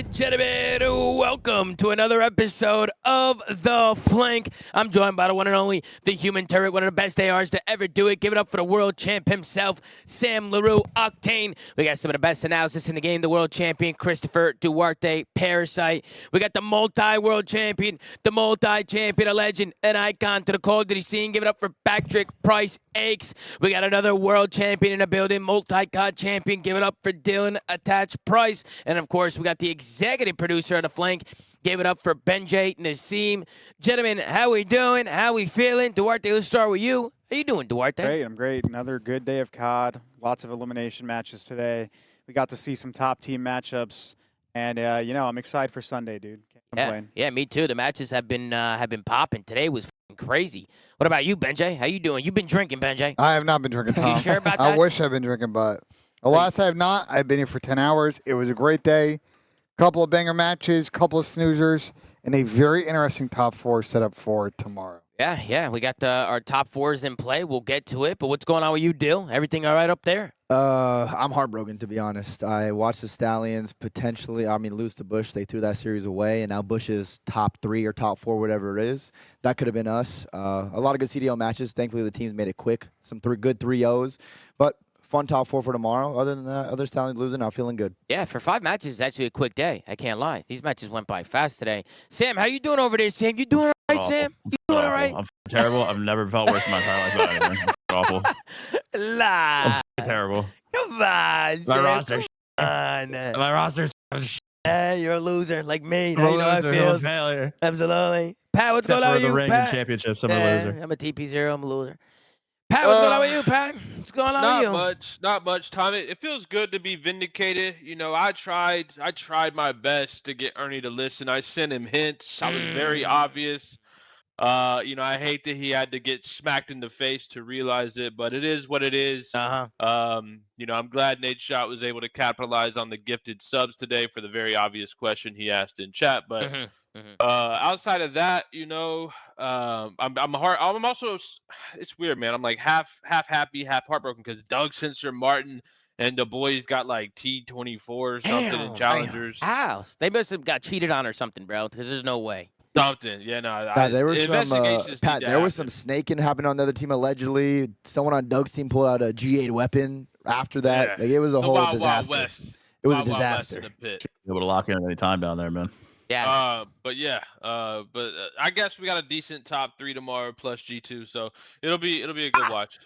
and gentlemen, welcome to another episode of The Flank. I'm joined by the one and only, the human turret, one of the best ARs to ever do it. Give it up for the world champ himself, Sam LaRue, Octane. We got some of the best analysis in the game, the world champion, Christopher Duarte, Parasite. We got the multi-world champion, the multi-champion, a legend, an icon to the Call of Duty scene. Give it up for Patrick Price Aches. We got another world champion in the building, multi-COD champion. Give it up for Dylan Attach Price. And of course, we got the executive producer of The Flank. Give it up for Benjay Nassim. Gentlemen, how we doing? How we feeling? Duarte, let's start with you. How you doing, Duarte? Great, I'm great. Another good day of COD. Lots of elimination matches today. We got to see some top team matchups. And, I'm excited for Sunday, dude. Can't complain. Yeah, me too. The matches have been popping. Today was crazy. What about you, Benjay? How you doing? You've been drinking, Benjay. I have not been drinking, Tom. You sure about that? I wish I'd been drinking, but alas, I have not. I've been here for 10 hours. It was a great day. Couple of banger matches, couple of snoozers, and a very interesting top four set up for tomorrow. Yeah. We got our top fours in play. We'll get to it. But what's going on with you, Dill? Everything all right up there? I'm heartbroken, to be honest. I watched the Stallions lose to Bush. They threw that series away, and now Bush is top 3 or top 4, whatever it is. That could have been us. A lot of good CDL matches. Thankfully, the teams made it quick. Some good 3-0s. But fun top 4 for tomorrow. Other than that, other Stallions losing, I'm feeling good. Yeah, for 5 matches, it's actually a quick day. I can't lie. These matches went by fast today. Sam, how you doing over there, Sam? You doing all right, Sam? You doing all right? I'm terrible. I've never felt worse in my entire life about anything. I'm awful. Lie. I'm terrible. Come on, Sam. My roster's You're a loser like me. I'm Now a you know how it loser. I'm a feels. failure. Absolutely. Pat, what's Except going on for with the you, ring Pat? and championships, I'm a loser. I'm a TP0. I'm a loser. Pat, what's going on with you, Pat? What's going on with you? Not much, Tom. It feels good to be vindicated. You know, I tried my best to get Ernie to listen. I sent him hints. I was very obvious. I hate that he had to get smacked in the face to realize it, but it is what it is. I'm glad Nate Shot was able to capitalize on the gifted subs today for the very obvious question he asked in chat. But outside of that, I'm also, it's weird, man. I'm like half happy, half heartbroken because Doug Sensor Martin and the boys got like T24 or something in challengers. House. They must have got cheated on or something, bro, because there's no way. Something, yeah, no. There was some Pat. There was some snaking happening on the other team allegedly. Someone on Doug's team pulled out a G8 weapon after that. Yeah. Like, it was a whole disaster. Wild West. It was Wild a West disaster. in the pit. Able to lock in at any time down there, man. Yeah. I guess we got a decent top 3 tomorrow plus G2, so it'll be a good watch.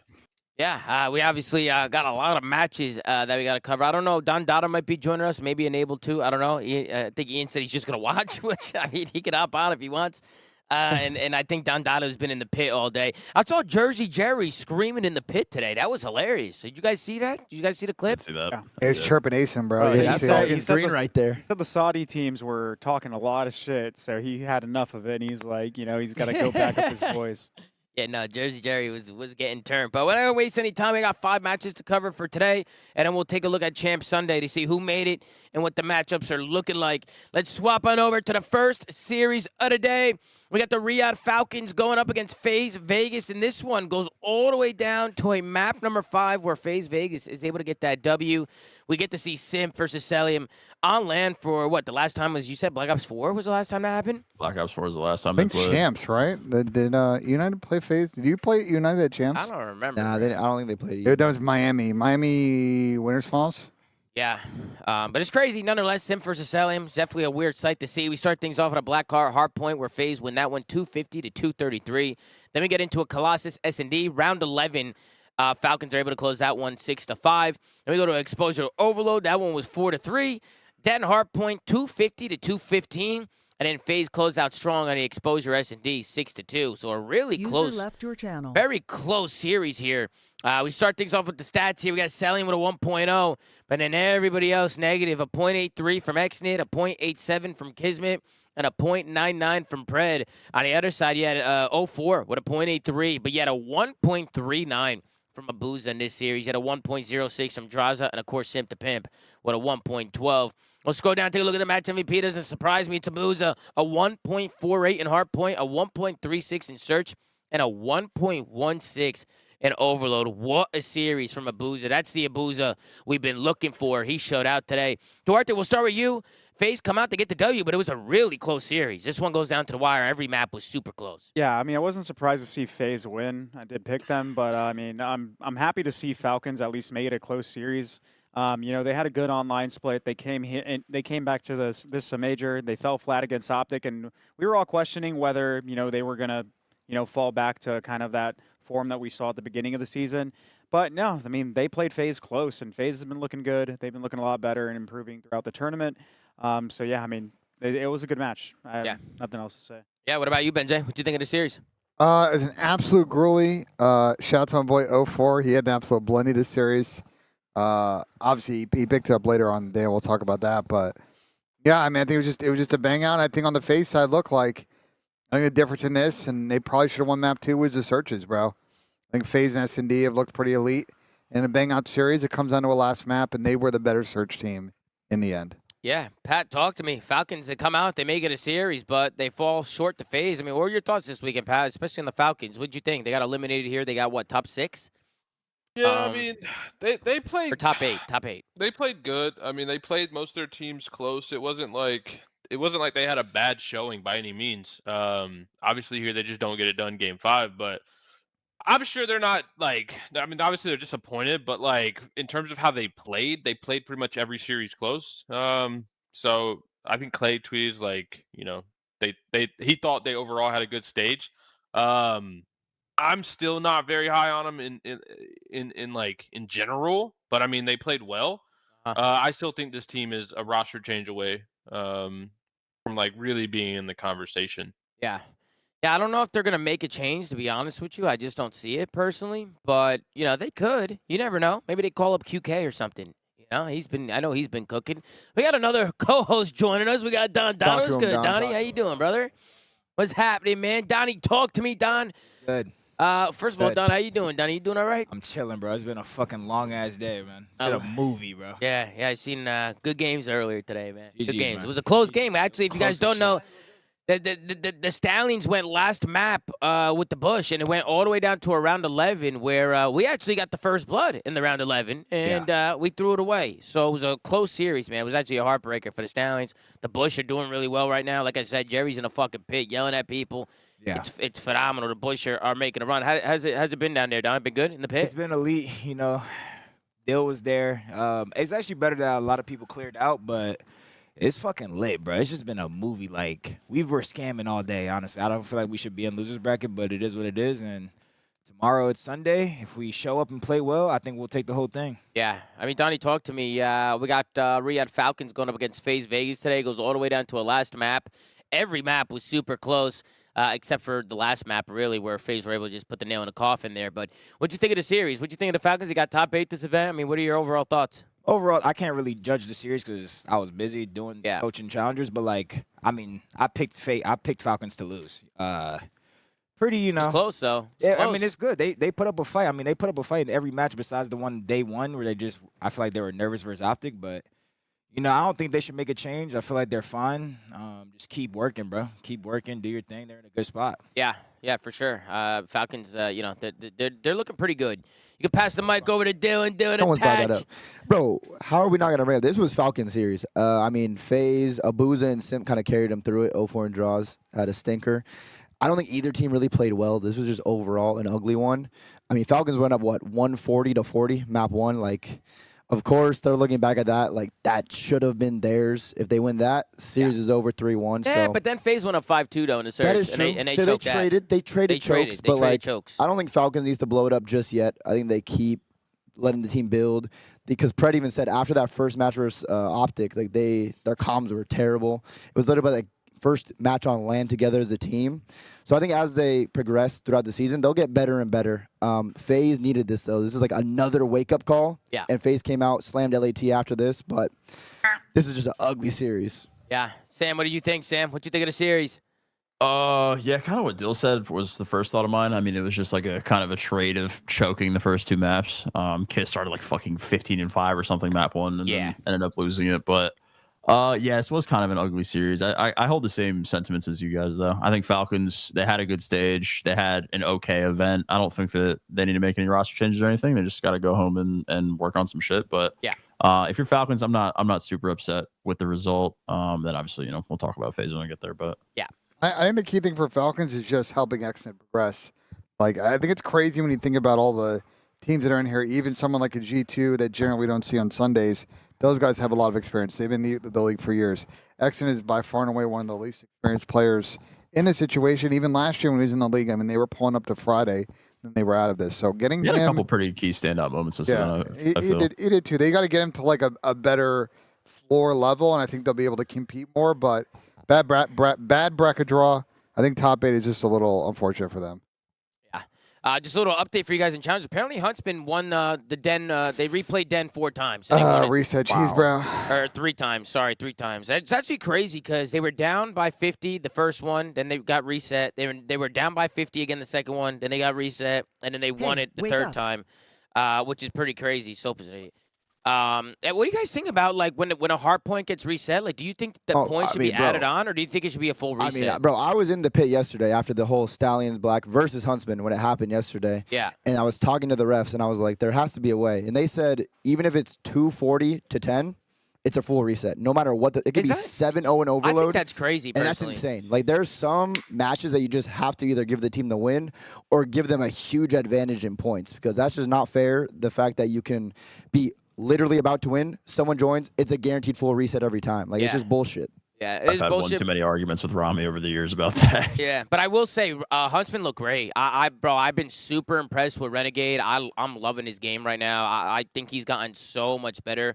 Yeah, we obviously got a lot of matches that we got to cover. I don't know. Don Dada might be joining us, maybe enabled to. I don't know. I think Ian said he's just going to watch, which, I mean, he could hop on if he wants. And I think Don Dada has been in the pit all day. I saw Jersey Jerry screaming in the pit today. That was hilarious. Did you guys see that? Did you guys see the clip? See that? Yeah. It was chirping Asen, bro. Oh, Yeah, That's you see all that? green right there. He said the Saudi teams were talking a lot of shit, so he had enough of it, and he's like, he's got to go back up his voice. Yeah, no, Jersey Jerry was getting turned. But we're not going to waste any time. We got 5 matches to cover for today, and then we'll take a look at Champ Sunday to see who made it and what the matchups are looking like. Let's swap on over to the first series of the day. We got the Riyadh Falcons going up against Faze Vegas, and this one goes all the way down to a map number 5 where Faze Vegas is able to get that W. We get to see Simp versus Celium on land for what? The last time was, you said Black Ops 4 was the last time that happened? Black Ops 4 was the last time I they think played. Champs, right? Did United play Faze? Did you play United at Champs? I don't remember. Nah, I don't think they played either. That was Miami. Miami Winners Falls. Yeah, but it's crazy nonetheless. Simp versus Celium is definitely a weird sight to see. We start things off at a black car hard point where Faze win that one 250 to 233. Then we get into a Colossus S&D round 11. Falcons are able to close that one 6-5. Then we go to Exposure Overload. That one was 4-3. Then hard point 250 to 215. And then Faze closed out strong on the Exposure S&D 6-2. So a really close, left your channel. very close series here. We start things off with the stats here. We got Celium with a 1.0, but then everybody else negative. A 0.83 from Xnit, a 0.87 from Kismet, and a 0.99 from Pred. On the other side, you had 0.4 with a 0.83, but you had a 1.39 from Abuza in this series. You had a 1.06 from Draza, and of course Simp the Pimp with a 1.12. We'll scroll down, take a look at the match MVP. Doesn't surprise me. It's Abuza, a 1.48 in Hardpoint, a 1.36 in Search, and a 1.16 in Overload. What a series from Abuza. That's the Abuza we've been looking for. He showed out today. Duarte, we'll start with you. Faze come out to get the W, but it was a really close series. This one goes down to the wire. Every map was super close. Yeah, I mean, I wasn't surprised to see Faze win. I did pick them, but I mean, I'm happy to see Falcons at least make it a close series. You know, they had a good online split. They came back to this major. They fell flat against OpTic, and we were all questioning whether they were gonna fall back to kind of that form that we saw at the beginning of the season. But no, I mean, they played Faze close, and Faze has been looking good. They've been looking a lot better and improving throughout the tournament. So yeah, I mean, it was a good match. I have nothing else to say. Yeah, what about you, Benjay? What do you think of the series? It was an absolute gruelie. Shout out to my boy 04. He had an absolute blendy this series. Obviously, he picked it up later on the day. We'll talk about that. But yeah, I mean, I think it was just a bang out. I think on the Faze side, I think the difference in this, and they probably should have won map 2, was the searches, bro. I think Faze and S&D have looked pretty elite. In a bang out series, it comes down to a last map, and they were the better search team in the end. Yeah, Pat, talk to me. Falcons, they come out, they make it a series, but they fall short to Faze. I mean, what were your thoughts this weekend, Pat, especially on the Falcons? What'd you think? They got eliminated here. They got, what, top 6? Yeah, I mean, they played... Or top 8, top 8. They played good. I mean, they played most of their teams close. It wasn't like they had a bad showing by any means. Obviously here they just don't get it done game 5, but I'm sure they're not I mean, obviously they're disappointed, but in terms of how they played pretty much every series close. So I think Clay tweeted he thought they overall had a good stage. I'm still not very high on them in general, but I mean they played well. I still think this team is a roster change away from really being in the conversation. Yeah. Yeah, I don't know if they're going to make a change, to be honest with you. I just don't see it personally. But, they could. You never know. Maybe they call up QK or something. I know he's been cooking. We got another co-host joining us. We got Don. Don, what's good? Donnie, how you doing, brother? What's happening, man? Donnie, talk to me, Don. Good. First of all, Don, how you doing? Don, you doing all right? I'm chilling, bro. It's been a fucking long-ass day, man. It's been a movie, bro. Yeah, I seen good games earlier today, man. GG's, Good games. man. It was a close game. Actually, if you guys Close as don't know, the Stallions went last map with the Bush, and it went all the way down to a round 11 where we actually got the first blood in the round 11, and we threw it away. So it was a close series, man. It was actually a heartbreaker for the Stallions. The Bush are doing really well right now. Like I said, Jerry's in a fucking pit yelling at people. Yeah. It's phenomenal. The Bush are making a run. Has it been down there, Don? Been good in the pit? It's been elite, Dill was there. It's actually better that a lot of people cleared out, but it's fucking lit, bro. It's just been a movie. We were scamming all day, honestly. I don't feel like we should be in losers bracket, but it is what it is. And tomorrow it's Sunday. If we show up and play well, I think we'll take the whole thing. Yeah. I mean, Donnie, talk to me. We got Riyadh Falcons going up against Faze Vegas today. It goes all the way down to a last map. Every map was super close, except for the last map, really, where Faze were able to just put the nail in the coffin there. But what'd you think of the series? What'd you think of the Falcons? They got top 8 this event. I mean, what are your overall thoughts? Overall, I can't really judge the series because I was busy doing coaching challengers. But I picked Falcons to lose. Pretty, It's close though. Yeah, Close. I mean it's good. They put up a fight. I mean they put up a fight in every match besides the one day one where I feel like they were nervous versus OpTic. But I don't think they should make a change. I feel like they're fine. Just keep working, bro. Keep working. Do your thing. They're in a good spot. Yeah, for sure. Falcons, they're looking pretty good. You can pass the mic over to Dylan. Dylan, Someone's brought that attach. up. Bro, how are we not going to bring up? This was Falcon series. I mean, Faze, Abuza, and Simp kind of carried them through it. 0-4 in draws. Had a stinker. I don't think either team really played well. This was just overall an ugly one. I mean, Falcons went up, 140-40, map 1. Of course, they're looking back at that. That should have been theirs. If they win that, series is over 3-1. Yeah, so. but then Faze went up 5-2 though in the series. That is true. And they so choked they traded chokes, but chokes. I don't think Falcons needs to blow it up just yet. I think they keep letting the team build because Pred even said after that first match versus OpTic, their comms were terrible. It was literally first match on land together as a team. So I think as they progress throughout the season, they'll get better and better. FaZe needed this, though. This is another wake-up call. Yeah. And FaZe came out, slammed LAT after this, but this is just an ugly series. Yeah. Sam, what do you think, Sam? What do you think of the series? Yeah, kind of what Dill said was the first thought of mine. I mean, it was just a kind of a trade of choking the first 2 maps. Kiss started fucking 15-5 or something map 1 and then ended up losing it. But Yeah, this was kind of an ugly series. I hold the same sentiments as you guys, though. I think Falcons, they had a good stage. They had an okay event. I don't think that they need to make any roster changes or anything. They just got to go home and work on some shit. But Yeah. If you're Falcons, I'm not super upset with the result. Then obviously, we'll talk about Faze when we get there. But I think the key thing for Falcons is just helping XNet progress. Like, I think it's crazy when you think about all the teams that are in here, even someone like a G2 that generally we don't see on Sundays. Those guys have a lot of experience. They've been in the league for years. XNet is by far and away one of the least experienced players in this situation. Even last year when he was in the league, I mean, they were pulling up to Friday, and they were out of this. So getting he had him, a couple pretty key standout moments. he did too. They got to get him to like a better floor level, and I think they'll be able to compete more. But bad bracket draw. I think top 8 is just a little unfortunate for them. Just a little update for you guys in challenge. Apparently, Huntsman won the Den. They replayed Den 4 times. And they won it. Reset cheese, bro. Or 3 times. Sorry, 3 times. It's actually crazy because they were down by 50 the first one, then they got reset. They were down by 50 again the second one, then they got reset, and then they won it the third time, which is pretty crazy. Soap is an idiot. What do you guys think about like when a hard point gets reset? Like, do you think that points should be added on, or do you think it should be a full reset? I mean, bro, I was in the pit yesterday after the whole Stallions Black versus Huntsman when it happened yesterday. Yeah. And I was talking to the refs, and I was like, there has to be a way. And they said even if it's 240 to 10, it's a full reset. No matter what, it could be 7-0 and overload. I think that's crazy, and personally. that's insane. Like, there's some matches that you just have to either give the team the win or give them a huge advantage in points, because that's just not fair. The fact that you can be literally about to win, someone joins, it's a guaranteed full reset every time. Like, it's just bullshit. Yeah, it I've is had bullshit. one too many arguments with Rami over the years about that. Yeah, but I will say, Huntsman looked great. Bro, I've been super impressed with Renegade. I'm loving his game right now. I think he's gotten so much better.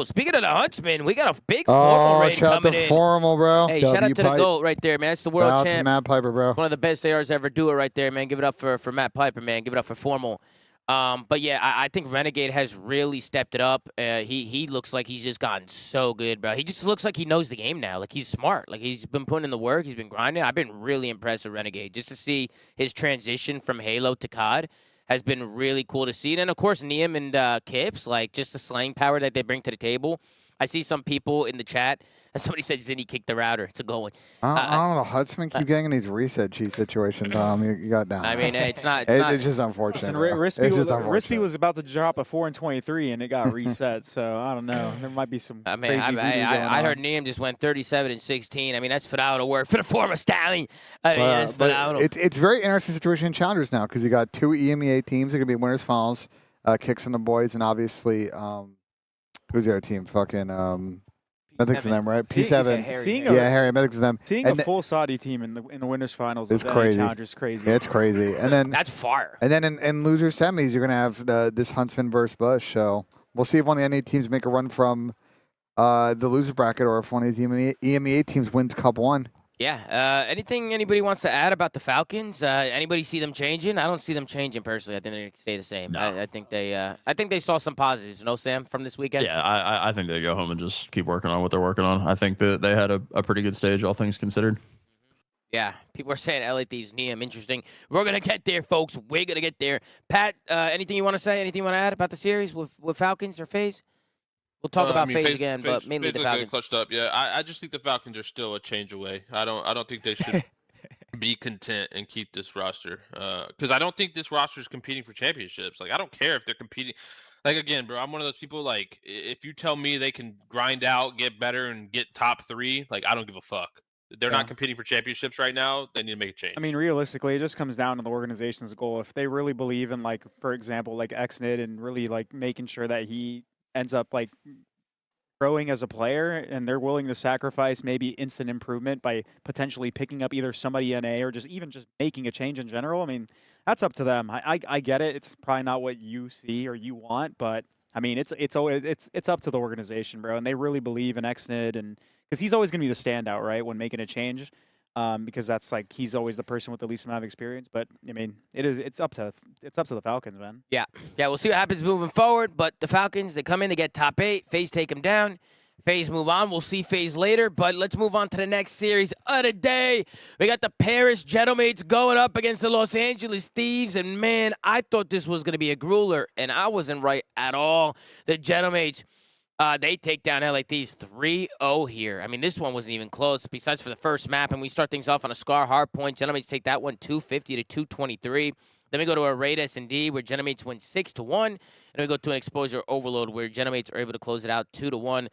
Speaking of the Huntsman, we got a big formal raid shout out coming to in. Formal, bro. Hey, shout out to the GOAT right there, man. It's the world Shout out to champ. Matt Piper, bro. One of the best ARs ever do it right there, man. Give it up for Matt Piper, man. Give it up for Formal. But yeah, I think Renegade has really stepped it up. He looks like he's just gotten so good, bro. He just looks like he knows the game now. Like, he's smart. Like, he's been putting in the work. He's been grinding. I've been really impressed with Renegade. Just to see his transition from Halo to COD has been really cool to see. And then, of course, Neum and Kips, like, just the slaying power that they bring to the table. I see some people in the chat. Somebody said Zinni kicked the router. It's a good one. I don't know. Huntsman keep getting in these reset cheat situations, Tom. You got down. I mean, it's not. It's just unfortunate. Listen, bro. Rispy was about to drop a 4-23 and it got reset. So I don't know. There might be some. I mean, crazy voodoo going I heard on. Neum just went 37-16. I mean, that's phenomenal work for the former Stallion. I mean, that's But phenomenal. it's very interesting situation in Challengers now because you got 2 EMEA teams that are going to be winners finals, Kicks and the boys, and obviously who's the other team? Fucking Mythics and them, right? P7. Harry Mythics and them. Seeing and a full Saudi team in the winners finals It's of crazy. Challengers is crazy. Yeah, it's crazy. And then That's fire. And then in loser semis, you're going to have this Huntsman versus Bush. So we'll see if one of the NA teams make a run from the loser bracket or if one of these EMEA teams wins Cup 1. Yeah. Anything anybody wants to add about the Falcons? Anybody see them changing? I don't see them changing personally. I think they're going to stay the same. No. I think they saw some positives. No, Sam, from this weekend. Yeah, I think they go home and just keep working on what they're working on. I think that they had a pretty good stage, all things considered. Yeah, people are saying LA Thieves, Neum, interesting. We're going to get there, folks. We're going to get there. Pat, anything you want to say? Anything you want to add about the series with Falcons or FaZe? We'll talk about FaZe again, but mainly the Falcons. Clutched up, yeah. I just think the Falcons are still a change away. I don't think they should be content and keep this roster. Because I don't think this roster is competing for championships. Like, I don't care if they're competing. Like, again, bro, I'm one of those people, like, if you tell me they can grind out, get better, and get top 3, like, I don't give a fuck. They're not competing for championships right now. They need to make a change. I mean, realistically, it just comes down to the organization's goal. If they really believe in, like, for example, like XNID and really, like, making sure that he ends up, like, growing as a player and they're willing to sacrifice maybe instant improvement by potentially picking up either somebody NA or just making a change in general, I mean, that's up to them. I get it. It's probably not what you see or you want, but I mean, it's up to the organization, bro. And they really believe in XNID, and because he's always going to be the standout, right, when making a change. Because that's like he's always the person with the least amount of experience. But I mean, it's up to the Falcons, man. Yeah, we'll see what happens moving forward. But the Falcons, they come in, they get top 8. FaZe take them down. FaZe move on. We'll see FaZe later. But let's move on to the next series of the day. We got the Paris Gentlemen going up against the Los Angeles Thieves. And man, I thought this was going to be a grueler, and I wasn't right at all. The Gentlemen, They take down LA Thieves 3-0 here. I mean, this one wasn't even close, besides for the first map. And we start things off on a Scar hard point. Genomates take that one 250 to 223. Then we go to a raid S&D where Genomates win 6-1. And we go to an exposure overload where Genomates are able to close it out 2-1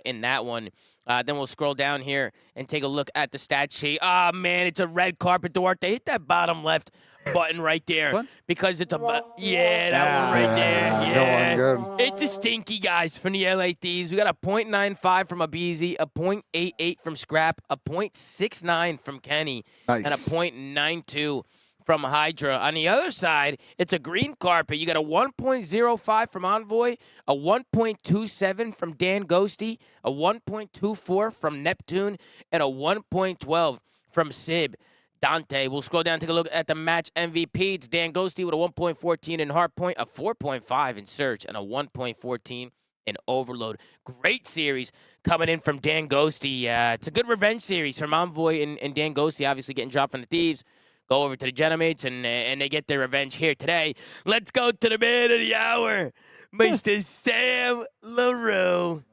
in that one. Then we'll scroll down here and take a look at the stat sheet. Ah, man, it's a red carpet, Duarte. Hit that bottom left button right there. What? Because it's a... Yeah, that one right there. Yeah. Good. It's a stinky, guys, from the LA Thieves. We got a .95 from Abizi, a .88 from Scrap, a .69 from Kenny, Nice. and a .92 from Hydra. On the other side, it's a green carpet. You got a 1.05 from Envoy, a 1.27 from Dan Ghosty, a 1.24 from Neptune, and a 1.12 from Sib. Dante. We'll scroll down and take a look at the match MVP. It's Dan Ghosty with a 1.14 in Hardpoint, a 4.5 in Search, and a 1.14 in Overload. Great series coming in from Dan Ghosty. It's a good revenge series from Envoy and Dan Ghosty, obviously getting dropped from the Thieves. Go over to the Genomates, and they get their revenge here today. Let's go to the man of the hour, Mr. Sam LaRue.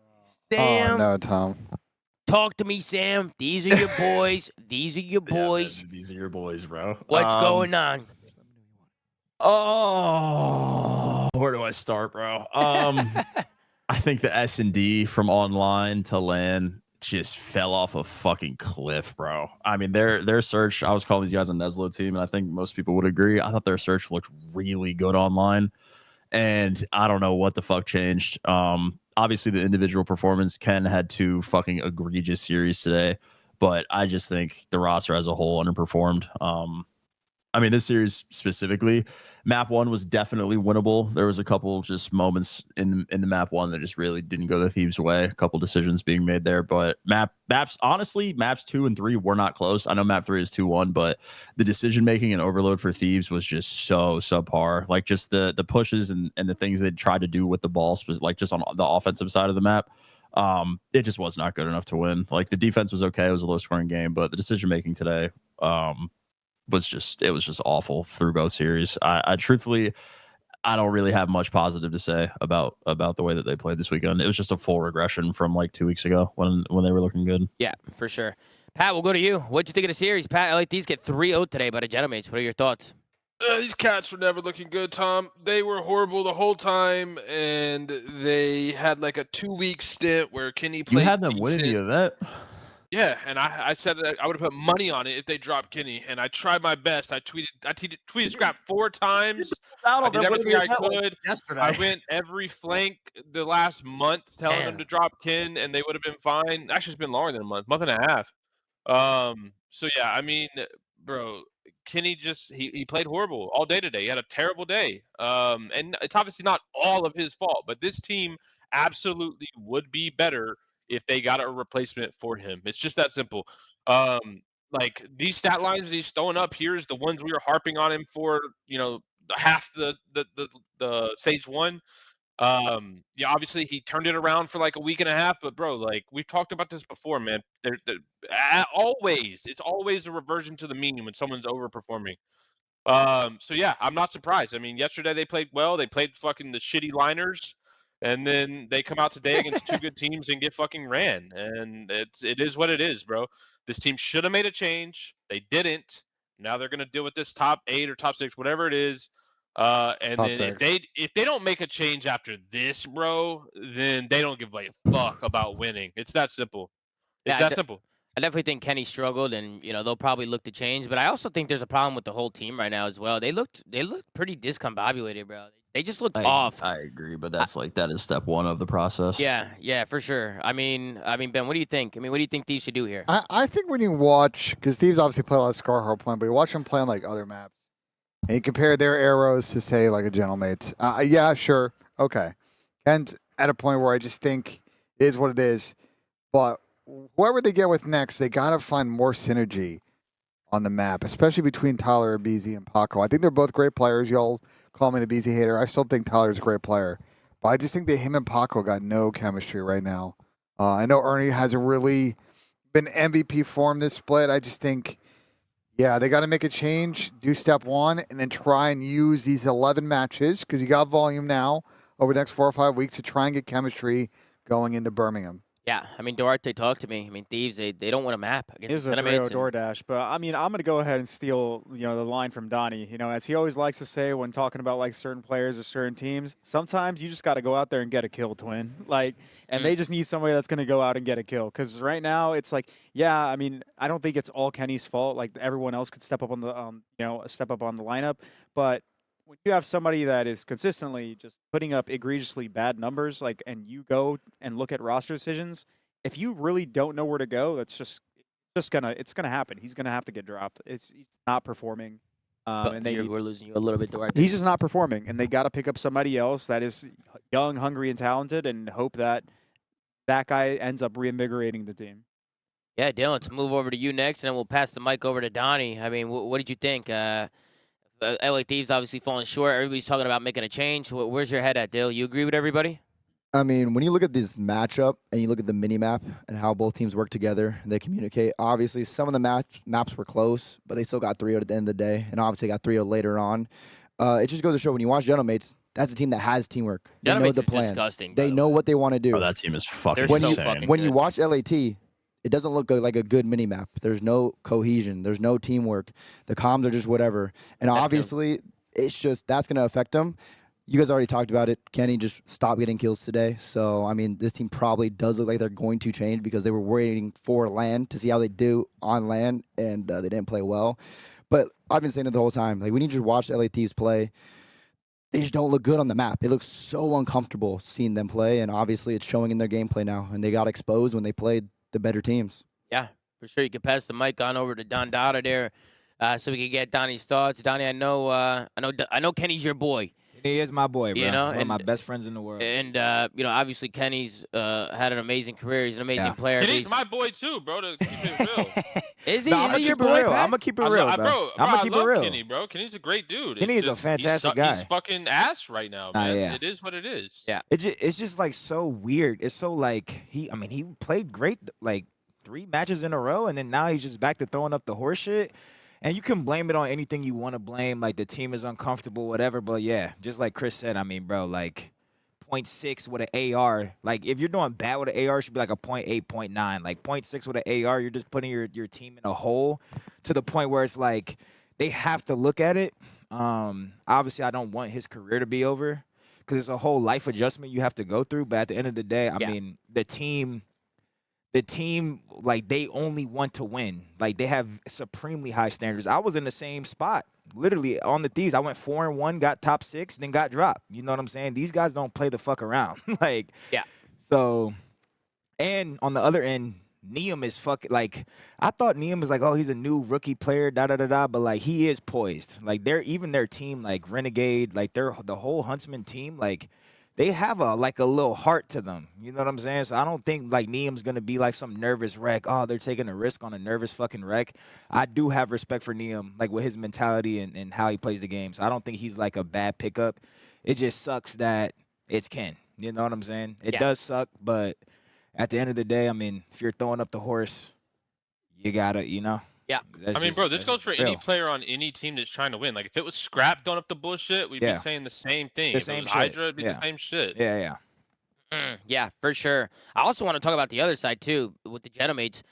Sam. Oh, no, Tom. Talk to me, Sam. These are your boys. These are your boys. Yeah, man, these are your boys, bro. What's going on? Oh, where do I start, bro? I think the S&D from online to LAN just fell off a fucking cliff, bro. I mean, their search, I was calling these guys a Neslo team, and I think most people would agree. I thought their search looked really good online, and I don't know what the fuck changed. Obviously, the individual performance, Ken had 2 fucking egregious series today, but I just think the roster as a whole underperformed. I mean, this series specifically, map 1 was definitely winnable. There was a couple just moments in the map 1 that just really didn't go the Thieves' way. A couple decisions being made there, but maps honestly, maps 2 and 3 were not close. I know map 3 is 2-1, but the decision making and Overload for Thieves was just so subpar. Like just the pushes and the things they tried to do with the ball, like just on the offensive side of the map. It just was not good enough to win. Like the defense was okay. It was a low scoring game, but the decision making today, was just awful through both series. I truthfully, I don't really have much positive to say about the way that they played this weekend. It was just a full regression from like 2 weeks ago when they were looking good. Yeah, for sure. Pat, we'll go to you. What'd you think of the series? Pat, I like these get 3-0 today by the Genomates. What are your thoughts? These cats were never looking good, Tom. They were horrible the whole time, and they had like a 2-week stint where Kenny played. You had them winning the event. Yeah, and I said that I would have put money on it if they dropped Kenny, and I tried my best. I tweeted Scrap 4 times. I did everything I could. Yesterday. I went every flank the last month telling them to drop Ken, and they would have been fine. Actually, it's been longer than a month and a half. So yeah, I mean, bro, Kenny just he played horrible all day today. He had a terrible day. And it's obviously not all of his fault, but this team absolutely would be better if they got a replacement for him. It's just that simple. Like these stat lines that he's throwing up, here's the ones we were harping on him for, half the stage 1. Yeah, obviously he turned it around for like a week and a half, but bro, like we've talked about this before, man. It's always a reversion to the mean when someone's overperforming. So yeah, I'm not surprised. I mean, yesterday they played well. They played fucking the shitty liners. And then they come out today against 2 good teams and get fucking ran. And it is what it is, bro. This team should have made a change. They didn't. Now they're gonna deal with this top 8 or top 6, whatever it is. And Top then 6. if they don't make a change after this, bro, then they don't give a fuck about winning. It's that simple. It's that simple. I definitely think Kenny struggled, and they'll probably look to change. But I also think there's a problem with the whole team right now as well. They looked pretty discombobulated, bro. They just looked off. I agree, but that is step 1 of the process. Yeah, for sure. I mean, Ben, what do you think? I mean, what do you think Thieves should do here? I think when you watch, because Thieves obviously play a lot of Scar Hardpoint, but you watch them play on like other maps, and you compare their arrows to say like a Gentlemate's. Yeah, sure, okay. And at a point where I just think it is what it is, but whoever they get with next, they gotta find more synergy on the map, especially between Tyler Abizi and Paco. I think they're both great players. Y'all call me an Abizi hater. I still think Tyler's a great player. But I just think that him and Paco got no chemistry right now. I know Ernie hasn't really been MVP form this split. I just think, yeah, they got to make a change, do step 1, and then try and use these 11 matches, because you got volume now over the next 4 or 5 weeks to try and get chemistry going into Birmingham. Yeah, I mean, Duarte talked to me. I mean, Thieves, they don't win a map It against is the a 3-0 Tenements. DoorDash, but I mean, I'm going to go ahead and steal, the line from Donnie. As he always likes to say when talking about like certain players or certain teams, sometimes you just got to go out there and get a kill, twin. And they just need somebody that's going to go out and get a kill. Because right now it's like, yeah, I mean, I don't think it's all Kenny's fault. Like everyone else could step up on the, step up on the lineup, but when you have somebody that is consistently just putting up egregiously bad numbers, and you go and look at roster decisions. If you really don't know where to go, that's just it's gonna happen. He's gonna have to get dropped. He's not performing, and we're losing you a little bit, Duarte. he's just not performing, and they got to pick up somebody else that is young, hungry, and talented, and hope that guy ends up reinvigorating the team. Yeah, Dylan, let's move over to you next, and then we'll pass the mic over to Donnie. I mean, what did you think? LA Thieves obviously falling short. Everybody's talking about making a change. Where's your head at, Dill? You agree with everybody? I mean, when you look at this matchup and you look at the mini map and how both teams work together and they communicate, obviously some of the maps were close, but they still got 3-0 at the end of the day, and obviously got 3-0 later on. It just goes to show when you watch Gentleman's, that's a team that has teamwork. They know the plan. Disgusting. They know what they want to do. Oh, that team is fucking They're insane. When you watch LAT, it doesn't look like a good mini map. There's no cohesion. There's no teamwork. The comms are just whatever. And obviously, it's just that's going to affect them. You guys already talked about it. Kenny just stopped getting kills today. So, I mean, this team probably does look like they're going to change because they were waiting for land to see how they do on land, and they didn't play well. But I've been saying it the whole time. Like, when you just watch LA Thieves play, they just don't look good on the map. It looks so uncomfortable seeing them play, and obviously it's showing in their gameplay now. And they got exposed when they played the better teams. Yeah, for sure. You can pass the mic on over to Don Dada there, so we can get Donnie's thoughts. Donnie, I know Kenny's your boy. He is my boy, bro. You know, He's one of my best friends in the world. And obviously Kenny's had an amazing career. He's an amazing player. Kenny's my boy too, bro. To keep it real. Is he? No, Is he your boy? I'm gonna keep it real, bro. I'm gonna keep it real. Kenny, bro. Kenny's a great dude. Kenny is a fantastic guy. He's fucking ass right now, man. Yeah. It is what it is. Yeah. It's just like so weird. It's so like he played great like 3 matches in a row, and then now he's just back to throwing up the horse shit. And you can blame it on anything you want to blame, like the team is uncomfortable, whatever. But yeah, just like Chris said, I mean, bro, like 0.6 with an AR. Like if you're doing bad with an AR, it should be like a 0.8, 0.9. Like 0.6 with an AR, you're just putting your team in a hole to the point where it's like they have to look at it. Obviously, I don't want his career to be over because it's a whole life adjustment you have to go through. But at the end of the day, I mean, the team, like, they only want to win. Like, they have supremely high standards. I was in the same spot, literally, on the Thieves. I went 4-1, got top 6, then got dropped. You know what I'm saying? These guys don't play the fuck around. Like, yeah. So, and on the other end, Neum is fucking, like, I thought Neum was like, oh, he's a new rookie player, da-da-da-da, but, like, he is poised. Like, even their team, like, Renegade, like, the whole Huntsman team, like, they have a little heart to them. You know what I'm saying? So I don't think like Neum's gonna be like some nervous wreck. Oh, they're taking a risk on a nervous fucking wreck. I do have respect for Neum, like with his mentality and how he plays the game. So I don't think he's like a bad pickup. It just sucks that it's Ken. You know what I'm saying? It does suck, but at the end of the day, I mean, if you're throwing up the horse, you gotta, you know. Yeah. I mean, bro, this goes for any player on any team that's trying to win. Like, if it was Scrap throwing up the bullshit, we'd be saying the same thing. The if same it was shit. Hydra, it'd be the same shit. Yeah. Yeah, for sure. I also want to talk about the other side, too, with the Genomates.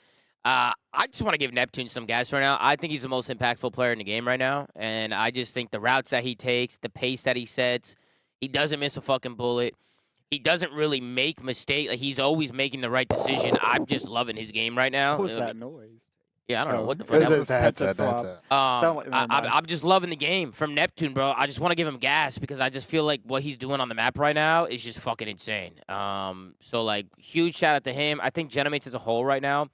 I just want to give Neptune some gas right now. I think he's the most impactful player in the game right now, and I just think the routes that he takes, the pace that he sets, he doesn't miss a fucking bullet. He doesn't really make mistakes. Like, he's always making the right decision. I'm just loving his game right now. What was that noise? Yeah, I don't know what the fuck that was. That's it. I'm just loving the game from Neptune, bro. I just want to give him gas because I just feel like what he's doing on the map right now is just fucking insane. So, like, huge shout out to him. I think Genomates as a whole right now,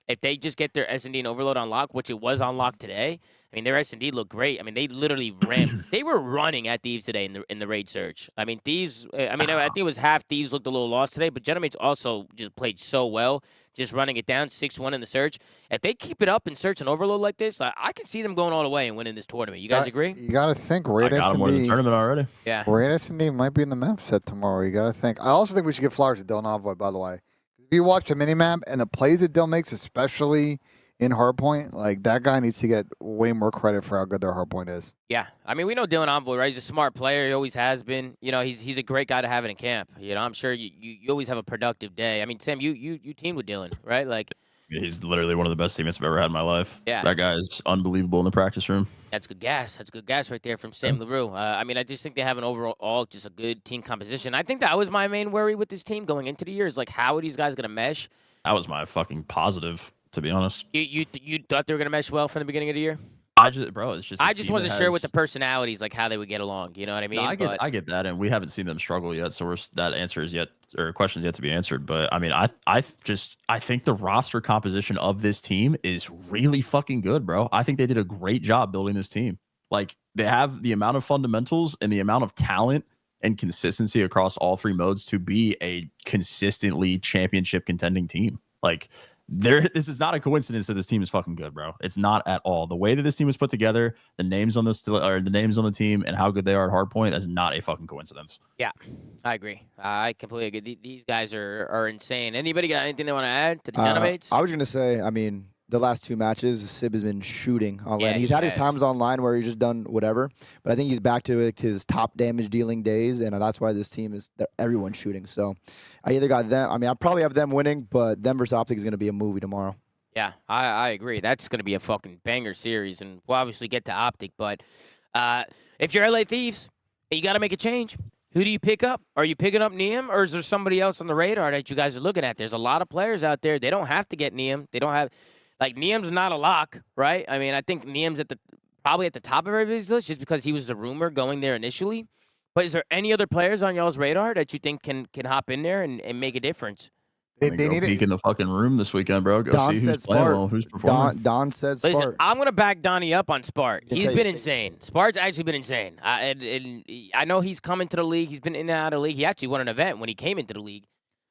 if they just get their S&D and Overload unlocked, which it was unlocked today, I mean, their S&D looked great. I mean, they literally ran. They were running at Thieves today in the raid search. I mean, Thieves, I think it was half Thieves looked a little lost today, but Genomates also just played so well, just running it down 6-1 in the search. If they keep it up in search and Overload like this, I can see them going all the way and winning this tournament. You guys agree? You got to think I Raid got him winning the S&D. tournament already. Yeah. Raid S&D might be in the map set tomorrow. You got to think. I also think we should give flowers to Dylan Envoy, by the way. If you watch the minimap and the plays that Dylan makes, especially in hardpoint, like that guy needs to get way more credit for how good their hardpoint is. Yeah, I mean, we know Dylan Envoy, right? He's a smart player. He always has been. You know, he's a great guy to have in camp. You know, I'm sure you always have a productive day. I mean, Sam, you teamed with Dylan, right? Like, He's literally one of the best teammates I've ever had in my life. Yeah. That guy is unbelievable in the practice room. that's good gas. That's good gas right there from Sam LaRue. I mean, I just think they have an overall just a good team composition. I think that was my main worry with this team going into the year is like, how are these guys going to mesh? That was my fucking positive, to be honest. You thought they were going to mesh well from the beginning of the year? It's just. I just wasn't sure with the personalities, like how they would get along. You know what I mean? No, I get that, and we haven't seen them struggle yet. So questions yet to be answered. But I mean, I think the roster composition of this team is really fucking good, bro. I think they did a great job building this team. Like they have the amount of fundamentals and the amount of talent and consistency across all three modes to be a consistently championship contending team. Like. This is not a coincidence that this team is fucking good, bro. It's not at all. The way that this team was put together, the names on the team, and how good they are at hardpoint, that's not a fucking coincidence. Yeah, I agree. I completely agree. These guys are insane. Anybody got anything they want to add to the Genomates? I was gonna say, I mean, the last two matches, Sib has been shooting online. Yeah, He's he had his has. times online where he's just done whatever, but I think he's back to his top damage dealing days, and that's why this team is everyone's shooting. So I either got them. I mean, I probably have them winning, but them versus OpTic is gonna be a movie tomorrow. Yeah, I agree. That's going to be a fucking banger series, and we'll obviously get to OpTic. But if you're LA Thieves, you got to make a change. Who do you pick up? Are you picking up Neum, or is there somebody else on the radar that you guys are looking at? There's a lot of players out there. They don't have to get Neum. They don't have like Neum's not a lock, right? I mean, I think Neum's probably at the top of everybody's list just because he was the rumor going there initially. But is there any other players on y'all's radar that you think can hop in there and make a difference? They Go need peek in the fucking room this weekend, bro. Go Don see said who's playing Spart. well, who's performing. Don said Listen, Spart. I'm going to back Donnie up on Spart. Yeah, He's take been it. insane. Spart's actually been insane. And I know he's coming to the league. He's been in and out of the league. He actually won an event when he came into the league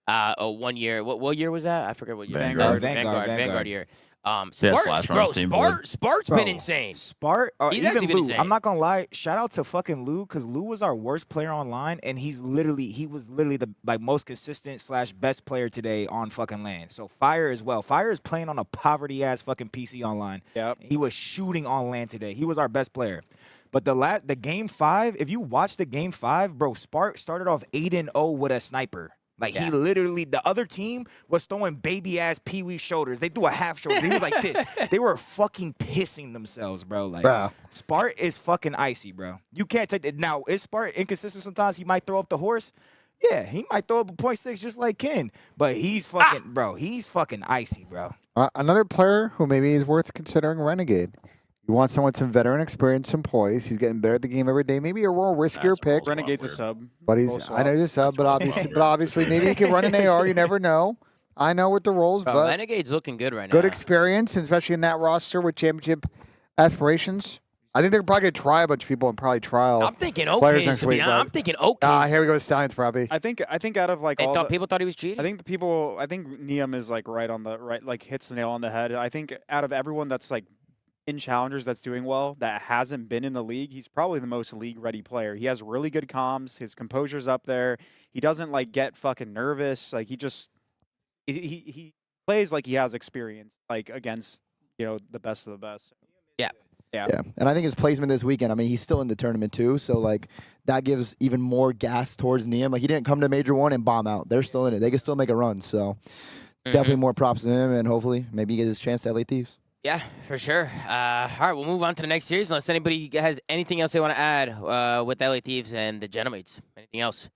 1 year. What year was that? I forget what year. Vanguard. Year. Slash on his team, board. Spart's been insane. Spart, or He's even actually been Lou. insane. I'm not gonna lie. Shout out to fucking Lou, because Lou was our worst player online, and he was literally the most consistent / best player today on fucking LAN. So Fire as well. Fire is playing on a poverty ass fucking PC online. Yep. He was shooting on LAN today. He was our best player. But the game 5, if you watch the game 5, bro, Spart started off 8-0 with a sniper. Like, he literally, the other team was throwing baby-ass Pee-wee shoulders. They threw a half shoulder. He was like this. They were fucking pissing themselves, bro. Like, Spart is fucking icy, bro. You can't take it. Now, is Spart inconsistent sometimes? He might throw up the horse. Yeah, he might throw up a 0.6 just like Ken. But he's fucking, bro, he's fucking icy, bro. Another player who maybe is worth considering, Renegade. You want someone with some veteran experience, some poise. He's getting better at the game every day. Maybe a more riskier pick. Renegade's a sub. But I know he's a sub, but obviously maybe he can run an AR. You never know. I know what the roles, Bro, but Renegade's looking good right now. good experience, and especially in that roster with championship aspirations. I think they're probably going to try a bunch of people and probably trial. I'm thinking players Oakes, next to be week, honest. but- I'm thinking Oakes. Here we go, Stallions probably. I think out of like all People thought he was cheating? I think Neum is like like hits the nail on the head. I think out of everyone that's like in challengers that's doing well that hasn't been in the league, he's probably the most league ready player. He has really good comms. His composure's up there. He doesn't like get fucking nervous. Like he plays like he has experience, like against the best of the best. Yeah. Yeah, and I think his placement this weekend, I mean, he's still in the tournament too, so like that gives even more gas towards Neum. Like he didn't come to Major 1 and bomb out. They're still in it. They can still make a run, so definitely more props to him, and hopefully maybe he gets his chance to LA Thieves. Yeah, for sure. All right, we'll move on to the next series unless anybody has anything else they want to add with LA Thieves and the Genomates. Anything else?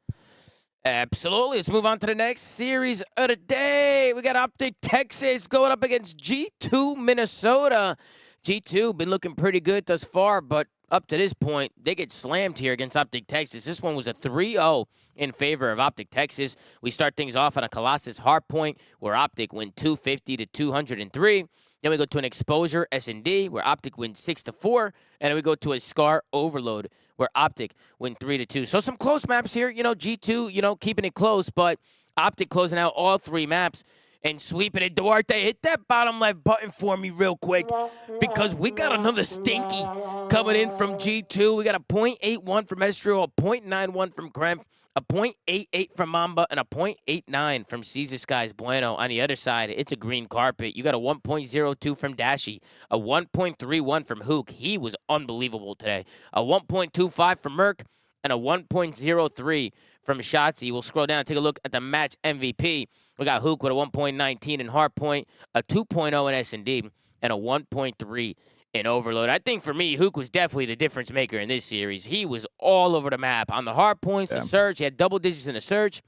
Absolutely. Let's move on to the next series of the day. We got OpTic Texas going up against G2 Minnesota. G2 been looking pretty good thus far, but up to this point, they get slammed here against OpTic Texas. This one was a 3-0 in favor of OpTic Texas. We start things off on a Colossus hardpoint where OpTic win 250 to 203. Then we go to an Exposure S&D where OpTic wins 6-4. And then we go to a Scar Overload where OpTic win 3-2. So some close maps here. G2, keeping it close, but OpTic closing out all 3 maps. and sweeping it. Duarte, hit that bottom left button for me real quick because we got another stinky coming in from G2. We got a .81 from Estrio, a .91 from Kremp, a .88 from Mamba, and a .89 from Caesar Skies Bueno. On the other side, it's a green carpet. You got a 1.02 from Dashi, a 1.31 from Hook. He was unbelievable today. A 1.25 from Merc, and a 1.03 from Shotzi. We'll scroll down and take a look at the match MVP. We got Hook with a 1.19 in Hardpoint, a 2.0 in S&D, and a 1.3 in Overload. I think for me, Hook was definitely the difference maker in this series. He was all over the map. On the Hardpoints, the search, he had double digits in the search.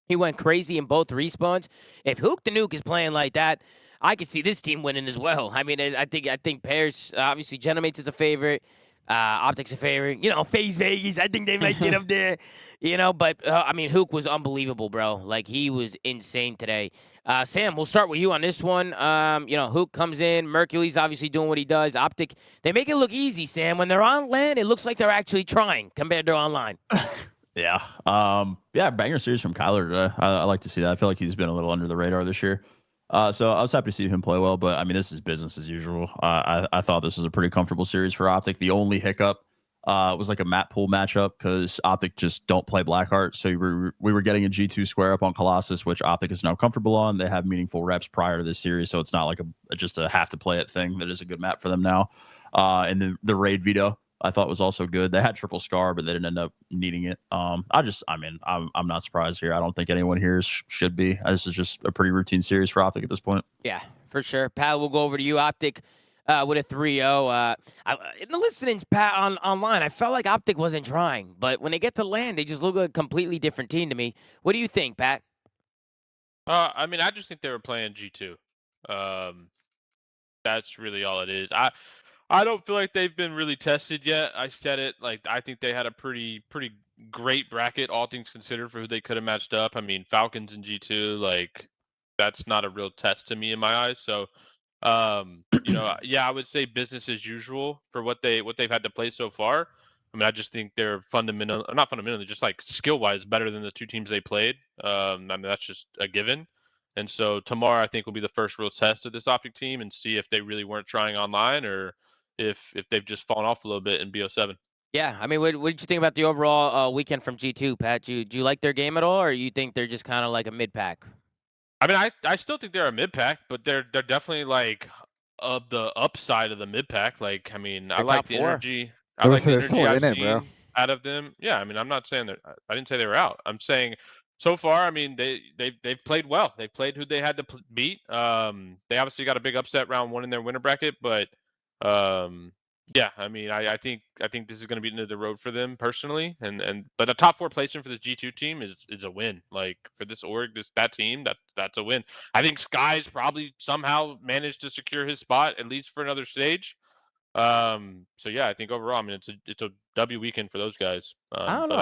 He went crazy in both respawns. If Hook the Nuke is playing like that, I could see this team winning as well. I mean, I think pairs, obviously, Genomates is a favorite. OpTic's a favorite. You know, Faze Vegas, I think they might get up there. You know, but, I mean, Hook was unbelievable, bro. Like, he was insane today. Sam, we'll start with you on this one. You know, Hook comes in. Mercury's obviously doing what he does. OpTic, they make it look easy, Sam. When they're on land, it looks like they're actually trying compared to online. Yeah. Yeah, banger series from Kyler today. I like to see that. I feel like he's been a little under the radar this year. So I was happy to see him play well, but I mean, this is business as usual. I thought this was a pretty comfortable series for OpTic. The only hiccup was like a map pool matchup because OpTic just don't play Blackheart. So we were getting a G2 square up on Colossus, which OpTic is now comfortable on. They have meaningful reps prior to this series, so it's not like just a have to play it thing. That is a good map for them now. And the raid veto I thought was also good. They had triple scar, but they didn't end up needing it. I'm not surprised here. I don't think anyone here should be. This is just a pretty routine series for OpTic at this point. Yeah, for sure. Pat, we'll go over to you. OpTic with a 3-0. In the listenings, Pat, online, I felt like OpTic wasn't trying, but when they get to land, they just look like a completely different team to me. What do you think, Pat? I mean, I just think they were playing G2. That's really all it is. I don't feel like they've been really tested yet. I said it, like, I think they had a pretty great bracket, all things considered, for who they could have matched up. I mean, Falcons and G2, like, that's not a real test to me in my eyes. So, you know, yeah, I would say business as usual for what they've had to play so far. I mean, I just think they're not fundamentally, just like skill-wise better than the two teams they played. I mean, that's just a given. And so tomorrow, I think, will be the first real test of this OpTic team and see if they really weren't trying online or if they've just fallen off a little bit in BO7. Yeah, I mean, what did you think about the overall weekend from G2, Pat? Do you like their game at all, or you think they're just kind of like a mid-pack? I mean, I still think they're a mid-pack, but they're definitely like of the upside of the mid-pack. Like, I mean, I like the energy. I like the energy I've seen out of them. Yeah, I mean, I'm not saying that I didn't say they were out. I'm saying so far, I mean, they've played well. They played who they had to beat. They obviously got a big upset round one in their winner bracket, but yeah, I mean, I think this is going to be the end of the road for them personally, but a top 4 placement for this G2 team is a win. Like, for this org, that team, that's a win. I think Sky's probably somehow managed to secure his spot at least for another stage. So yeah, I think overall, I mean, it's a W weekend for those guys. I don't know.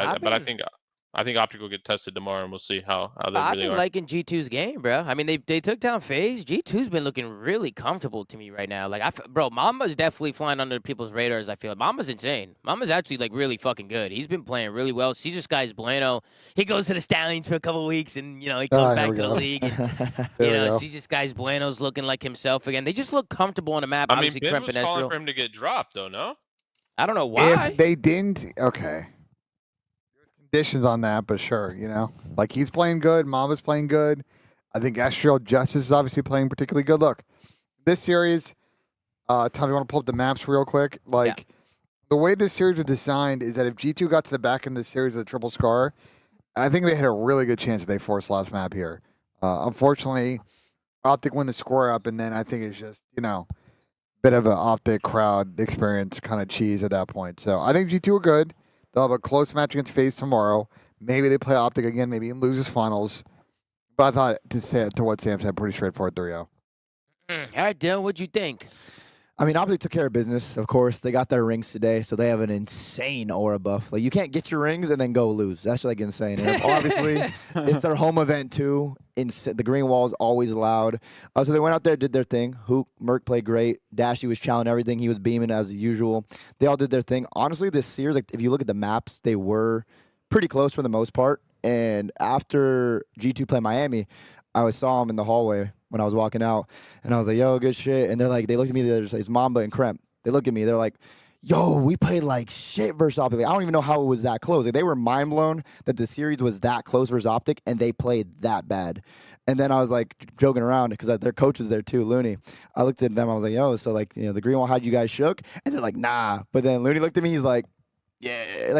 I think OpTic will get tested tomorrow, and we'll see how they I've really been are. liking G2's game, bro. I mean, they took down Faze. G2's been looking really comfortable to me right now. Like, bro, Mamba's definitely flying under people's radars. I feel like Mamba's insane. Mamba's actually like really fucking good. He's been playing really well. Caesar Skies Bueno. He goes to the Stallions for a couple of weeks, and you know he comes back to the league. And, you know, Caesar Skies Bueno's looking like himself again. They just look comfortable on the map. I mean, Obviously, Ben Kremp was and calling Estro. for him to get dropped, though. No, I don't know why. If they didn't, okay. Conditions on that, but sure, you know, like he's playing good, Mama's playing good. I think Astral Justice is obviously playing particularly good. Look, this series, Tom, you want to pull up the maps real quick? Like, the way this series is designed is that if G2 got to the back end of the series with a triple scar, I think they had a really good chance that they forced last map here. Unfortunately, OpTic win the score up, and then I think it's just, you know, bit of an OpTic crowd experience kind of cheese at that point. So I think G2 are good. They'll have a close match against FaZe tomorrow. Maybe they play OpTic again, maybe in losers finals. But I thought, to what Sam said, pretty straightforward 3-0. All right, Dylan, what'd you think? I mean, OpTic took care of business, of course. They got their rings today, so they have an insane aura buff. Like, you can't get your rings and then go lose. That's, like, insane. And obviously, it's their home event, too. The green wall is always loud. So they went out there, did their thing. Hook, Merc played great. Dashy was challenging everything. He was beaming as usual. They all did their thing. Honestly, this series, like, if you look at the maps, they were pretty close for the most part. And after G2 played Miami, I saw them in the hallway when I was walking out, and I was like, "Yo, good shit." And they're like, they looked at me. They're just like, "It's Mamba and Kremp." They look at me. They're like, "Yo, we played like shit versus OpTic." Like, I don't even know how it was that close. Like, they were mind blown that the series was that close versus OpTic, and they played that bad. And then I was like joking around because their coach was there too, Looney. I looked at them. I was like, "Yo, so like, the green wall had you guys shook?" And they're like, "Nah." But then Looney looked at me. He's like, "Yeah."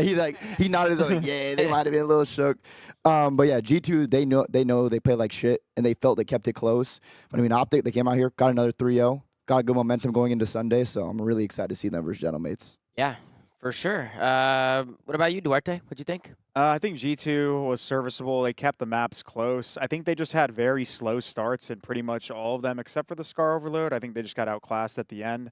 He nodded his head like, "Yeah, they might have been a little shook." But yeah, G2 they know they played like shit, and they felt they kept it close. But I mean, OpTic, they came out here, got another 3-0. Got good momentum going into Sunday, so I'm really excited to see them versus Gentlemates. Yeah, for sure. What about you, Duarte? What'd you think? I think G2 was serviceable. They kept the maps close. I think they just had very slow starts in pretty much all of them, except for the Scar Overload. I think they just got outclassed at the end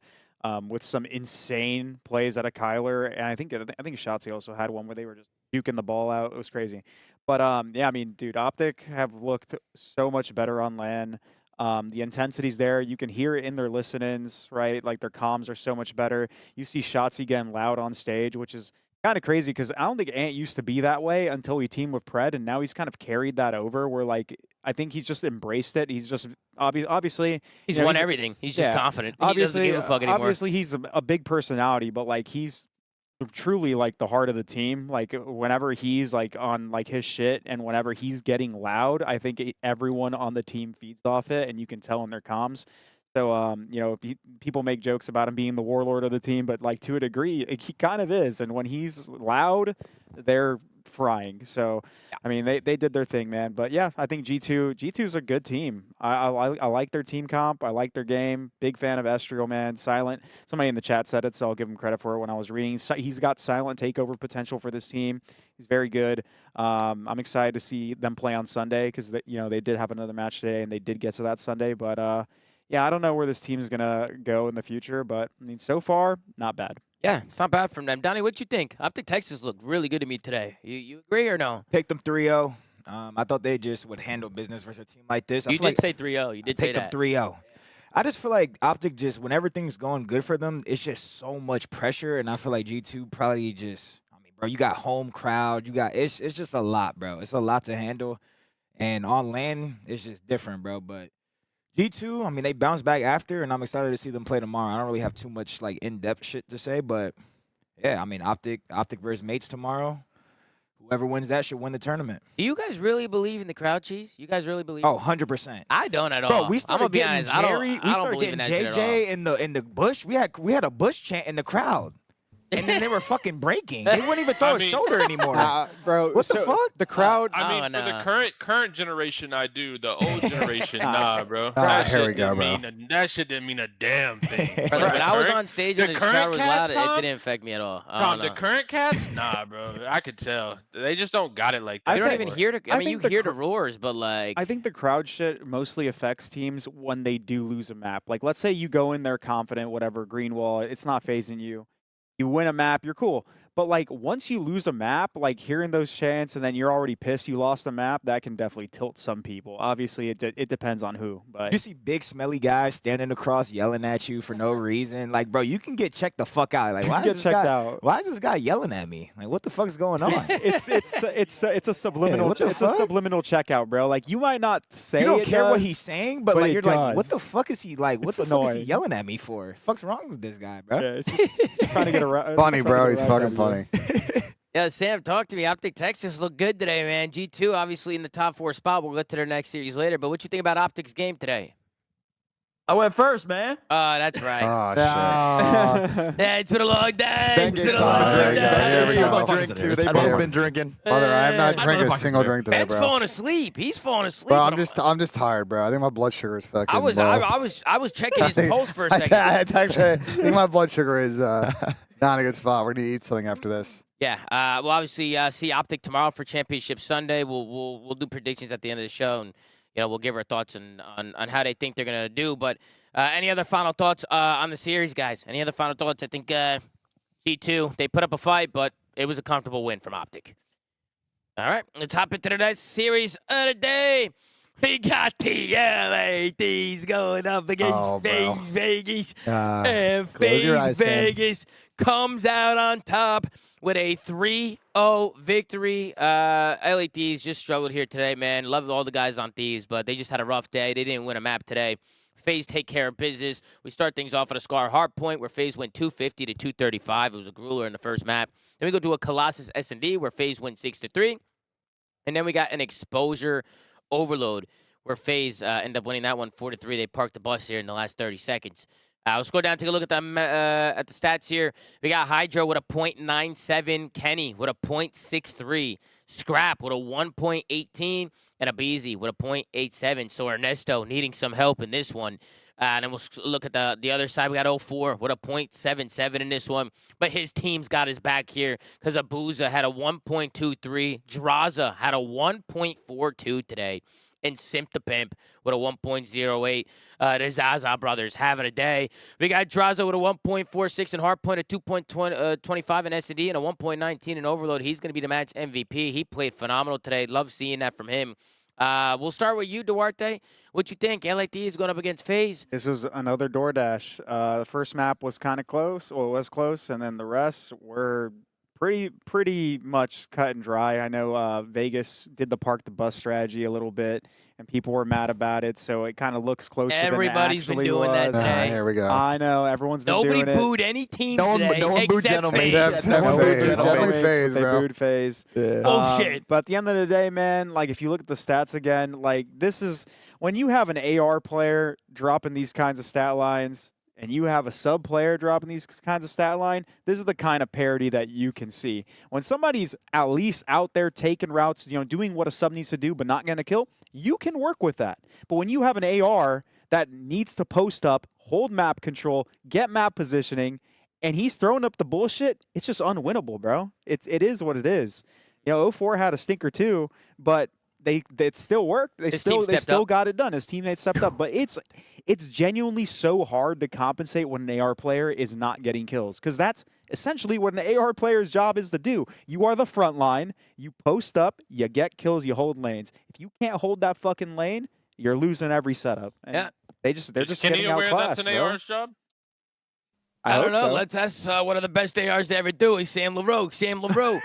with some insane plays out of Kyler. And I think Shotzi also had one where they were just puking the ball out. It was crazy. But yeah, I mean, dude, OpTic have looked so much better on LAN. The intensity's there. You can hear it in their listen-ins, right? Like their comms are so much better. You see Shotzi getting loud on stage, which is kind of crazy because I don't think Ant used to be that way until he teamed with Pred, and now he's kind of carried that over where, like, I think he's just embraced it. He's just obviously He's won everything. He's just confident. He doesn't give a fuck anymore. Obviously, he's a big personality, but like he's truly like the heart of the team. Like whenever he's like on like his shit and whenever he's getting loud, I think everyone on the team feeds off it, and you can tell in their comms. So people make jokes about him being the warlord of the team, but like to a degree, he kind of is. And when he's loud, they're frying. So I mean, they did their thing, man. But yeah, I think G2's a good team. I like their team comp. I like their game. Big fan of Estriel, man. Silent. Somebody in the chat said it, so I'll give him credit for it when I was reading. He's got silent takeover potential for this team. He's very good. I'm excited to see them play on Sunday because they did have another match today and they did get to that Sunday. But yeah, I don't know where this team is gonna go in the future, but I mean, so far, not bad. Yeah, it's not bad from them. Donnie, what'd you think? OpTic Texas looked really good to me today. You agree or no? Picked them 3-0. I thought they just would handle business versus a team like this. You did say 3-0. You did say that. Picked them 3-0. I just feel like OpTic just, when everything's going good for them, it's just so much pressure, and I feel like G2 probably just, I mean, bro, you got home crowd, it's just a lot, bro. It's a lot to handle, and on LAN, it's just different, bro, but G2, I mean, they bounced back after, and I'm excited to see them play tomorrow. I don't really have too much like in-depth shit to say, but yeah, I mean, OpTic versus Mates tomorrow. Whoever wins that should win the tournament. Do you guys really believe in the crowd cheese? You guys really believe? Oh, 100%. I don't at all. Bro, we I'm started gonna be getting honest. Jerry. I don't believe in that shit at all. JJ in the bush. We had a bush chant in the crowd. And then they were fucking breaking. They wouldn't even throw a shoulder anymore. Bro, what the fuck? The crowd. I mean, for the current generation, I do. The old generation, nah, bro. Here we go, bro. That shit didn't mean a damn thing. Brother, when I was on stage and the crowd was loud, Tom, it didn't affect me at all. Tom, the current cats, nah, bro. I could tell. They just don't got it like that. You don't even hear I mean, you hear the roars, but like. I think the crowd shit mostly affects teams when they do lose a map. Like, let's say you go in there confident, whatever, green wall, it's not phasing you. You win a map, you're cool. But, like, once you lose a map, like, hearing those chants and then you're already pissed you lost the map, that can definitely tilt some people. Obviously, it depends on who. But you see big, smelly guys standing across yelling at you for no reason. Like, bro, you can get checked the fuck out. Like, why is this guy yelling at me? Like, what the fuck is going on? It's a subliminal. It's a subliminal checkout, bro. Like, you might not say you don't it care does, what he's saying, but like, you're does. like, what the fuck is he like? What the fuck is he yelling at me for? Fuck's wrong with this guy, bro? Yeah, it's just trying to get around. Funny, bro. He's fucking funny. Yeah, Sam, talk to me. OpTic Texas looked good today, man. G2 obviously in the top 4 spot. We'll get to their next series later. But what you think about OpTic's game today? I went first, man. That's right. Oh, shit. Yeah, it's been a long day. Thank It's you, been a Tom. long There you go. day. Here we go. Drink too. They've I've both never- been drinking. Brother, I have not drank a motherfuckers single do. drink today, Ben's bro. falling asleep. He's falling asleep. Bro, I'm just tired, bro. I think my blood sugar is fucking I was checking his pulse for a second. I think my blood sugar is not in a good spot. We're gonna eat something after this. Yeah. We'll obviously see OpTic tomorrow for Championship Sunday. We'll do predictions at the end of the show, and we'll give our thoughts on how they think they're gonna do. But any other final thoughts on the series, guys? Any other final thoughts? I think G2 they put up a fight, but it was a comfortable win from OpTic. All right, let's hop into the next series of the day. We got the LA Thieves going up against Faze Vegas. And close your Faze eyes, Sam. Vegas comes out on top with a 3-0 victory. LA Thieves just struggled here today, man. Love all the guys on Thieves, but they just had a rough day. They didn't win a map today. Faze take care of business. We start things off at a Scar hard point where Faze went 250 to 235. It was a grueler in the first map. Then we go to a Colossus S&D where Faze went 6-3. And then we got an exposure overload where Faze ended up winning that one 4-3. They parked the bus here in the last 30 seconds. We'll scroll down, take a look at the stats here. We got Hydro with a .97, Kenny with a .63, Scrap with a 1.18, and a Beezy with a .87. So Ernesto needing some help in this one. And then we'll look at the other side. We got 04 with a .77 in this one. But his team's got his back here because Abuza had a 1.23. Draza had a 1.42 today. And Simp the Pimp with a 1.08. The Zaza brothers having a day. We got Draza with a 1.46 and Hardpoint, a 2.25 in S&D, and a 1.19 in Overload. He's going to be the match MVP. He played phenomenal today. Love seeing that from him. We'll start with you, Duarte. What you think? LAT is going up against FaZe. This is another DoorDash. The first map was kind of close. Well, it was close, and then the rest were pretty much cut and dry. I know Vegas did the park the bus strategy a little bit, and people were mad about it. So it kind of looks closer. Everybody's than it been doing was. that today. Here we go. I know everyone's been Nobody doing it. booed any teams No one- today no one booed except Gentlemen. FaZe. Except No one booed FaZe. Gentlemen, Definitely but FaZe, they bro. booed FaZe. Bullshit. But at the end of the day, man, like if you look at the stats again, like this is when you have an AR player dropping these kinds of stat lines and you have a sub player dropping these kinds of stat line, this is the kind of parity that you can see. When somebody's at least out there taking routes, doing what a sub needs to do but not getting a kill, you can work with that. But when you have an AR that needs to post up, hold map control, get map positioning, and he's throwing up the bullshit, it's just unwinnable, bro. It is what it is. 04 had a stinker too, but it still worked. They still got it done. His teammates stepped up, but it's genuinely so hard to compensate when an AR player is not getting kills, because that's essentially what an AR player's job is to do. You are the front line. You post up, you get kills, you hold lanes. If you can't hold that fucking lane, you're losing every setup. And Yeah. they're just getting outclassed, that's an bro. AR's job? I don't hope know. so. Let's ask one of the best ARs to ever do. He's Sam LaRue. Sam LaRue.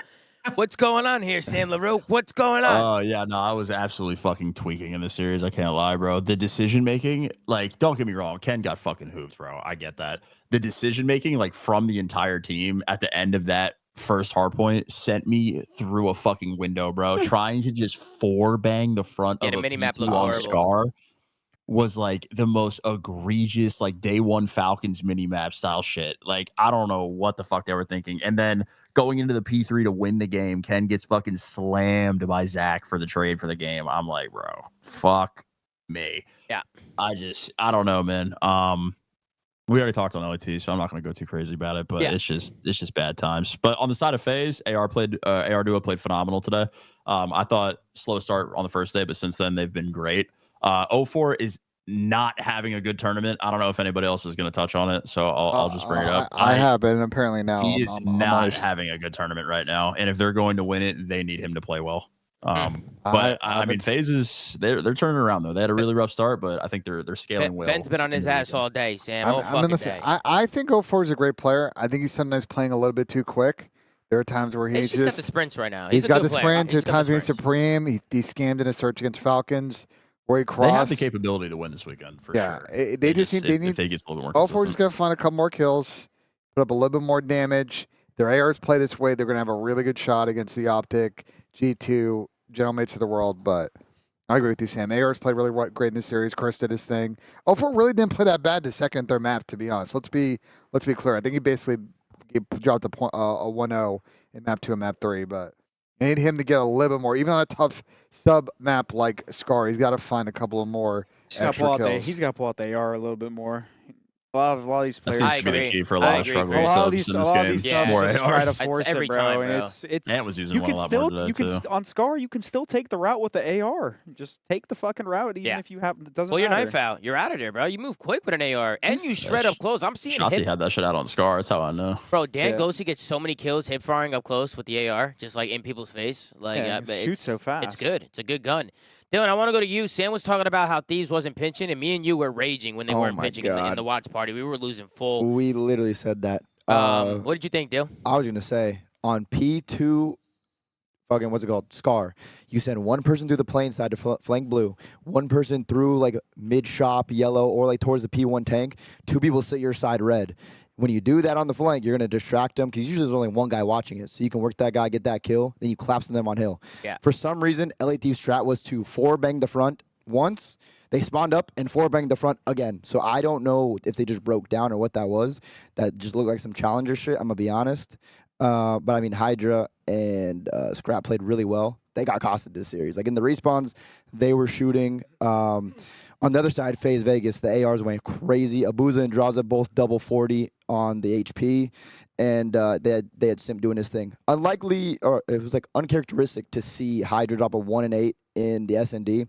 What's going on here, Sam LaRue? What's going on? Oh, yeah, no, I was absolutely fucking tweaking in this series. I can't lie, bro. The decision making, like, don't get me wrong, Ken got fucking hooped, bro. I get that. The decision making, like, from the entire team at the end of that first hard point sent me through a fucking window, bro. Trying to just bang the front Yeah, of the a mini-map P2 looked on horrible. Scar was like the most egregious, like day one Falcons mini map style shit. Like, I don't know what the fuck they were thinking. And then going into the P3 to win the game, Ken gets fucking slammed by Zach for the trade for the game. I'm like, bro, fuck me. Yeah. I don't know, man. We already talked on LAT, so I'm not going to go too crazy about it, but Yeah. it's just bad times. But on the side of FaZe, AR Duo played phenomenal today. I thought slow start on the first day, but since then they've been great. 04 is not having a good tournament. I don't know if anybody else is going to touch on it, so I'll just bring it up. I have been, and apparently now He is I'm not having a good tournament right now, and if they're going to win it, they need him to play well. But I mean, FaZe is they're turning around though. They had a really rough start, but I think they're scaling well. Ben's been on his ass all day, Sam. I think 04 is a great player. I think he's sometimes playing a little bit too quick. There are times where He's just got the sprints right now. He's got the player. sprints. He's There are got times the he's sprints. supreme. He scammed in a search against Falcons where he They have crossed. the capability to win this weekend for Yeah, sure. they just need. If they get a little more 04 is consistent. going to find a couple more kills, put up a little bit more damage. Their ARs play this way, they're going to have a really good shot against the OpTic, G2, Gentlemates of the world. But I agree with you, Sam. ARs played really great in this series. Chris did his thing. 04 really didn't play that bad the second and third map, to be honest. Let's be clear. I think he basically dropped a 1-0 in map 2 and map 3, but I need him to get a little bit more. Even on a tough sub map like Scar, he's got to find a couple of more extra kills. He's got to pull out the AR a little bit more. A lot of these That players. seems to be the agree. key for a I lot of agree. struggling A lot of subs these, in a this lot of game. these Yeah. subs More just try to ARs. force every it, bro. time, And bro. it's Ant was using you one a can lot still more today, you can too. on Scar you can still take the route with the AR. Just take the fucking route, even Yeah. if you have it doesn't Pull your matter. knife out. You're out of there, bro. You move quick with an AR, and you shred up close. I'm seeing Shotzi hip. had that shit out on Scar. That's how I know. Bro, Dan Yeah. Ghosty gets so many kills hip firing up close with the AR, just like in people's face. Like, Yeah, but it shoots it's so fast. It's good. It's a good gun. Dylan, I want to go to you. Sam was talking about how Thieves wasn't pinching, and me and you were raging when they Oh weren't my pinching in God. the watch party. We were losing full. We literally said that. What did you think, Dill? I was gonna say on P2, fucking what's it called? Scar. You send one person through the plane side to flank blue, one person through like mid shop yellow or like towards the P1 tank. 2 people sit your side red. When you do that on the flank, you're gonna distract them because usually there's only one guy watching it, so you can work that guy, get that kill, then you collapse them on hill. Yeah. For some reason, LA Thieves' strat was to 4-bang the front once. They spawned up and 4-banged the front again. So I don't know if they just broke down or what that was. That just looked like some challenger shit, I'm going to be honest. But, I mean, Hydra and Scrap played really well. They got costed this series. Like, in the respawns, they were shooting. On the other side, FaZe Vegas, the ARs went crazy. Abuza and Draza both double 40 on the HP. And they had Simp doing his thing. Unlikely, or it was, like, uncharacteristic to see Hydra drop a 1 and 8 in the S&D.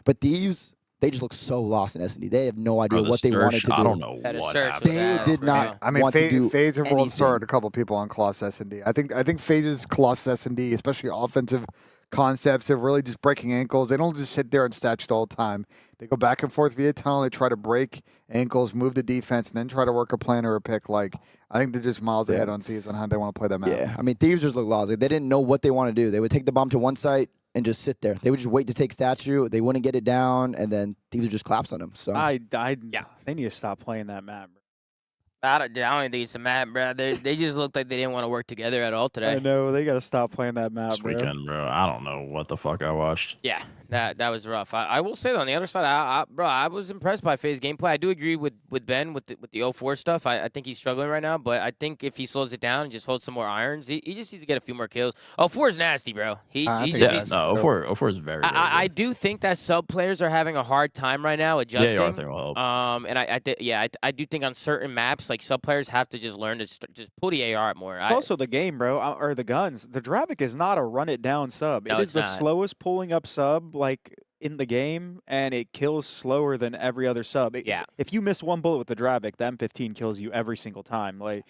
But Thieves... They just look so lost in S&D. They have no idea what they wanted to do. I don't know That what search happened. was They bad, did bro. not. I mean, want to do FaZe and World anything. started a couple people on Colossus S&D. I think FaZe's Colossus S&D, especially offensive concepts of really just breaking ankles. They don't just sit there and statue the whole time. They go back and forth via tunnel. They try to break ankles, move the defense, and then try to work a plan or a pick. Like, I think they're just miles ahead on Thieves on how they want to play that map. Yeah, I mean, Thieves just look lost. Like, they didn't know what they want to do. They would take the bomb to one site and just sit there. They would just wait to take statue. They wouldn't get it down, and then Thieves would just collapse on them. So Yeah. They need to stop playing that map, bro. I don't think it's a map, bro. They just looked like they didn't want to work together at all today. I know. They got to stop playing that map, This bro. weekend, bro. I don't know what the fuck I watched. Yeah, that was rough. I will say, though, on the other side, I was impressed by FaZe gameplay. I do agree with Ben with the 04 stuff. I think he's struggling right now, but I think if he slows it down and just holds some more irons, he just needs to get a few more kills. 04 is nasty, bro. He I just think needs. No, 04 is very, very I good. do think that sub players are having a hard time right now Yeah, adjusting. your thing will help. And I do think on certain maps, like sub players have to just learn to just pull the AR up more. Also, the game, bro, or the guns. The Dravik is not a run it down sub. No, It is it's the not. slowest pulling up sub, like, in the game, and it kills slower than every other sub. Yeah. If you miss one bullet with the Dravik, the M15 kills you every single time. Like,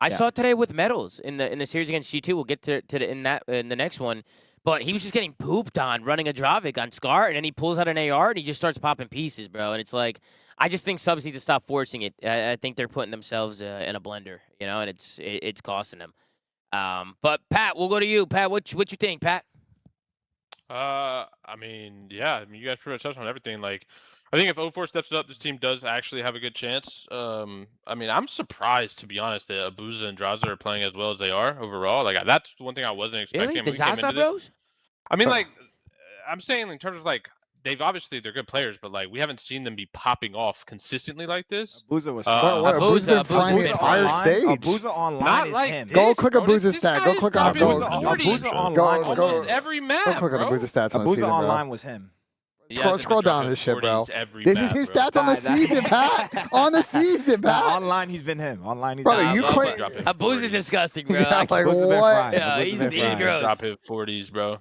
I yeah. saw it today with medals in the series against G2. We'll get to in the next one. But he was just getting pooped on running a Dravik on Scar, and then he pulls out an AR and he just starts popping pieces, bro. And it's like, I just think subs need to stop forcing it. I think they're putting themselves in a blender, you know, and it's costing them. But Pat, we'll go to you. Pat, what you think, Pat? I mean, yeah. I mean, you guys pretty much touched on everything. Like, I think if 04 steps up, this team does actually have a good chance. I mean, I'm surprised, to be honest, that Abuza and Draza are playing as well as they are overall. Like, that's the one thing I wasn't expecting. Really? I The mean, we came Zaza into this- bros? I mean, like, I'm saying in terms of, like, they're good players, but, like, we haven't seen them be popping off consistently like this. Abuza was Abuza's been flying the Abuza entire online. stage. Abuza online Not is like him. this, Go click bro. Abuza's This stat. guy Go is click on dropping Abuza. Abuza, 40 Abuza online Go- was almost him. every map, Go click on bro. Abuza's stats on the Abuza season, bro. online was him. Yeah, Scroll down this shit, bro. This is his stats on the season, Pat. On the season, Nah, Pat. online he's been him. Online he's Brother, been you him. quit- Abuza's disgusting, bro. Yeah, like Abuza's been what? frying. Yeah, Abuza's he's- been he's frying. gross. Drop hit 40s, bro.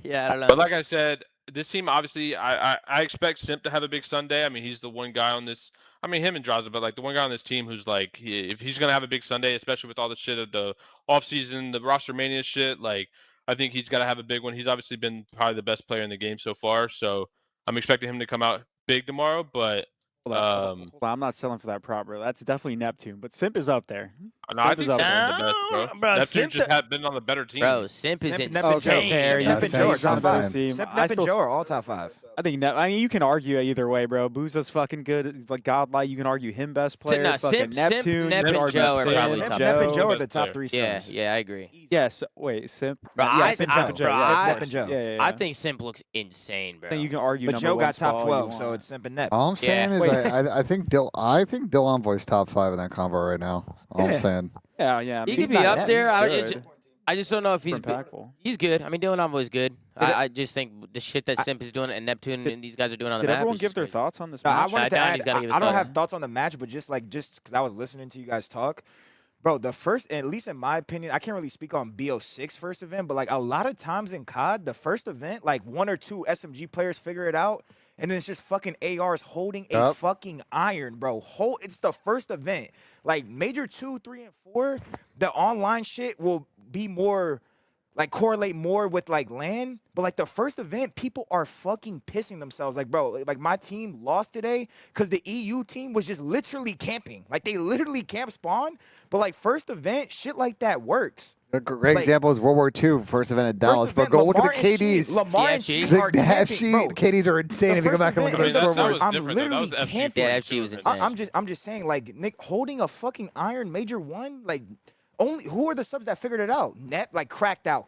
Yeah, I don't know. But like I said, this team obviously, I expect Simp to have a big Sunday. I mean, he's the one guy on this. I mean, him and Draza, but like the one guy on this team who's like, if he's gonna have a big Sunday, especially with all the shit of the offseason, the roster mania shit, like I think he's got to have a big one. He's obviously been probably the best player in the game so far, so I'm expecting him to come out big tomorrow. But hold on, I'm not selling for that prop, bro. That's definitely Neptune, but Simp is up there. no, I Simp think is up Simp's there. the best, bro. Bro, Neptune Simp just had been on the better team. Bro, Simp is Simp, insane. Nep, and Joe. Okay, fair. Yeah, Nep and Joe are Simp, top Simp, five. Simp. Simp, I Nep, and still- Joe are all top five. I think I mean, you can argue either way, bro. Booza's fucking good, like godlike. You can argue him best player. nah, fucking Simp, Nep, Neptune. Nep, you can and argue Joe are Simp, probably Simp, top Nep, and five. Joe are the Best top player. three Yeah, stars. yeah, I agree. Yes, wait, Simp. Bro, yeah, I- Simp, I- Nep, and Joe. bro, yeah, of I- Nep course. and Joe. Yeah, yeah, I yeah. think Simp looks insane, bro. I think you can argue. But number Joe one got spot top all 12, you so want. it's Simp and Nep. All I'm saying is Wait. I think Dill Envoy's top 5 in that combo right now. All I'm Yeah. saying. Yeah. I He mean, could he's be not up that- there. he's good. I just don't know if he's Impactful. he's good. I mean, Dylan Envoy's good. Did I just think the shit that Simp is doing and Neptune and these guys are doing on the Did map. everyone is give just their crazy. thoughts on this No, I match? wanted to Donnie's add, gotta give his I don't thoughts. have thoughts on the match, but just because I was listening to you guys talk, bro, the first, at least in my opinion, I can't really speak on BO6 first event, but like a lot of times in COD, the first event, like 1 or 2 SMG players figure it out, and then it's just fucking ARs holding a Yup. fucking iron, bro. It's the first event. Like Major 2, 3, and 4, the online shit will be more like correlate more with like LAN, but like the first event, people are fucking pissing themselves. Like, bro, like my team lost today because the EU team was just literally camping. Like they literally camp spawn, but like first event, shit like that works. A great Like- example is World War II, first event at Dallas. But go look at the KDs. Lamar and CFG. Sheik are The camping, bro. FG, KDs are insane if you go back and look at I those mean, that scoreboards. was I'm different, though. That literally was FG camping. Yeah, FG was insane. I'm just saying, like Nick holding a fucking Iron Major 1, like only who are the subs that figured it out? Nep, like cracked out,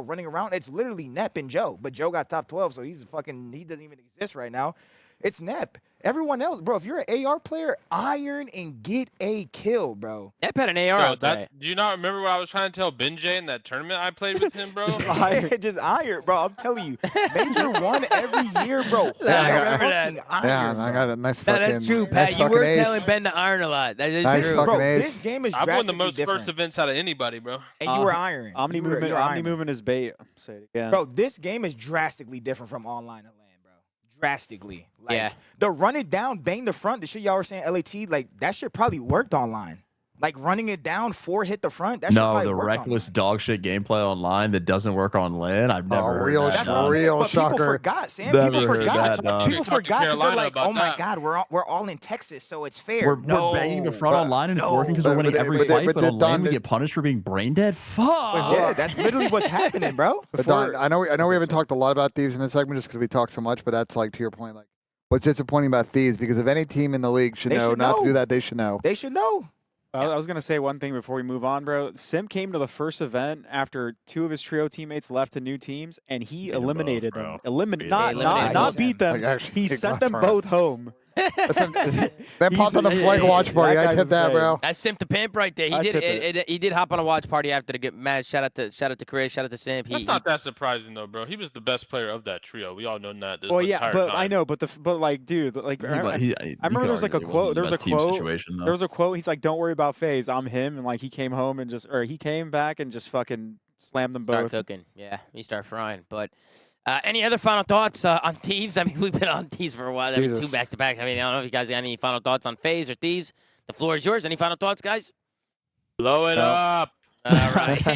running around. It's literally Nep and Joe, but Joe got top 12, so he doesn't even exist right now. It's Nep. Everyone else, bro, if you're an AR player, iron and get a kill, bro. Nep had an AR Yo, out there. do you not remember what I was trying to tell Ben J in that tournament I played with him, bro? Just iron, bro. I'm telling you, Major 1 every year, bro. Yeah, I remember that. Yeah, I got a nice fucking. No, that's true, nice Pat. You fucking were ace. telling Ben to iron a lot. That is Nice true. fucking Bro, ace. this game is I've won the drastically most different. first events out of anybody, bro. And you were iron. Omni You were movement, iron. Omni movement is bait. Say it again. Bro, this game is drastically different from online and LAN, bro. Drastically. Like, Yeah. the run it down, bang the front, the shit y'all were saying, LAT, like, that shit probably worked online. Like, running it down, 4 hit the front, that shit No, probably the worked reckless online. dog shit gameplay online that doesn't work on LAN. I've never heard real that. That's shit. what I'm saying, Real but people shocker. forgot, Sam. Never People heard forgot. that, dog. People Talk to forgot because they're Carolina like, about oh my that. God, we're all in Texas, so it's fair. We're no, banging the front but- online and it's no. working because we're But winning they- every but they- fight, but but they on LAN done we it- get punished for being brain dead? Fuck. Yeah, that's literally what's happening, bro. But Don, I know we haven't talked a lot about Thieves in this segment just because we talk so much, but that's like to your point, like what's disappointing about Thieves, because if any team in the league should They know should not to know. do that, they should know. They should know. I was gonna say one thing before we move on, bro. Sim came to the first event after 2 of his trio teammates left to new teams, and he them eliminated both, them. bro. Not eliminated not them. beat them. Like, actually, He kicked sent last them round. both home. Then popped on the flag watch party. That I guy's tipped that, insane. bro. That's Simp the Pimp right there. He I did. tip it. He did hop on a watch party after the get match. Shout out to Chris. Shout out to Simp. That's not that surprising though, bro. He was the best player of that trio. We all know that. This Well, yeah, entire but time. I know, but like, dude, like, I remember there was like a quote. There was a quote. There was a quote. He's like, "Don't worry about Faze. I'm him." And like he came home and he came back and just fucking slammed them Start both. cooking. Yeah, he start frying. But any other final thoughts on Thieves? I mean, we've been on Thieves for a while. I mean, 2 Jesus. back to back. I mean, I don't know if you guys got any final thoughts on Faze or Thieves. The floor is yours. Any final thoughts, guys? blow it No. up. All right. All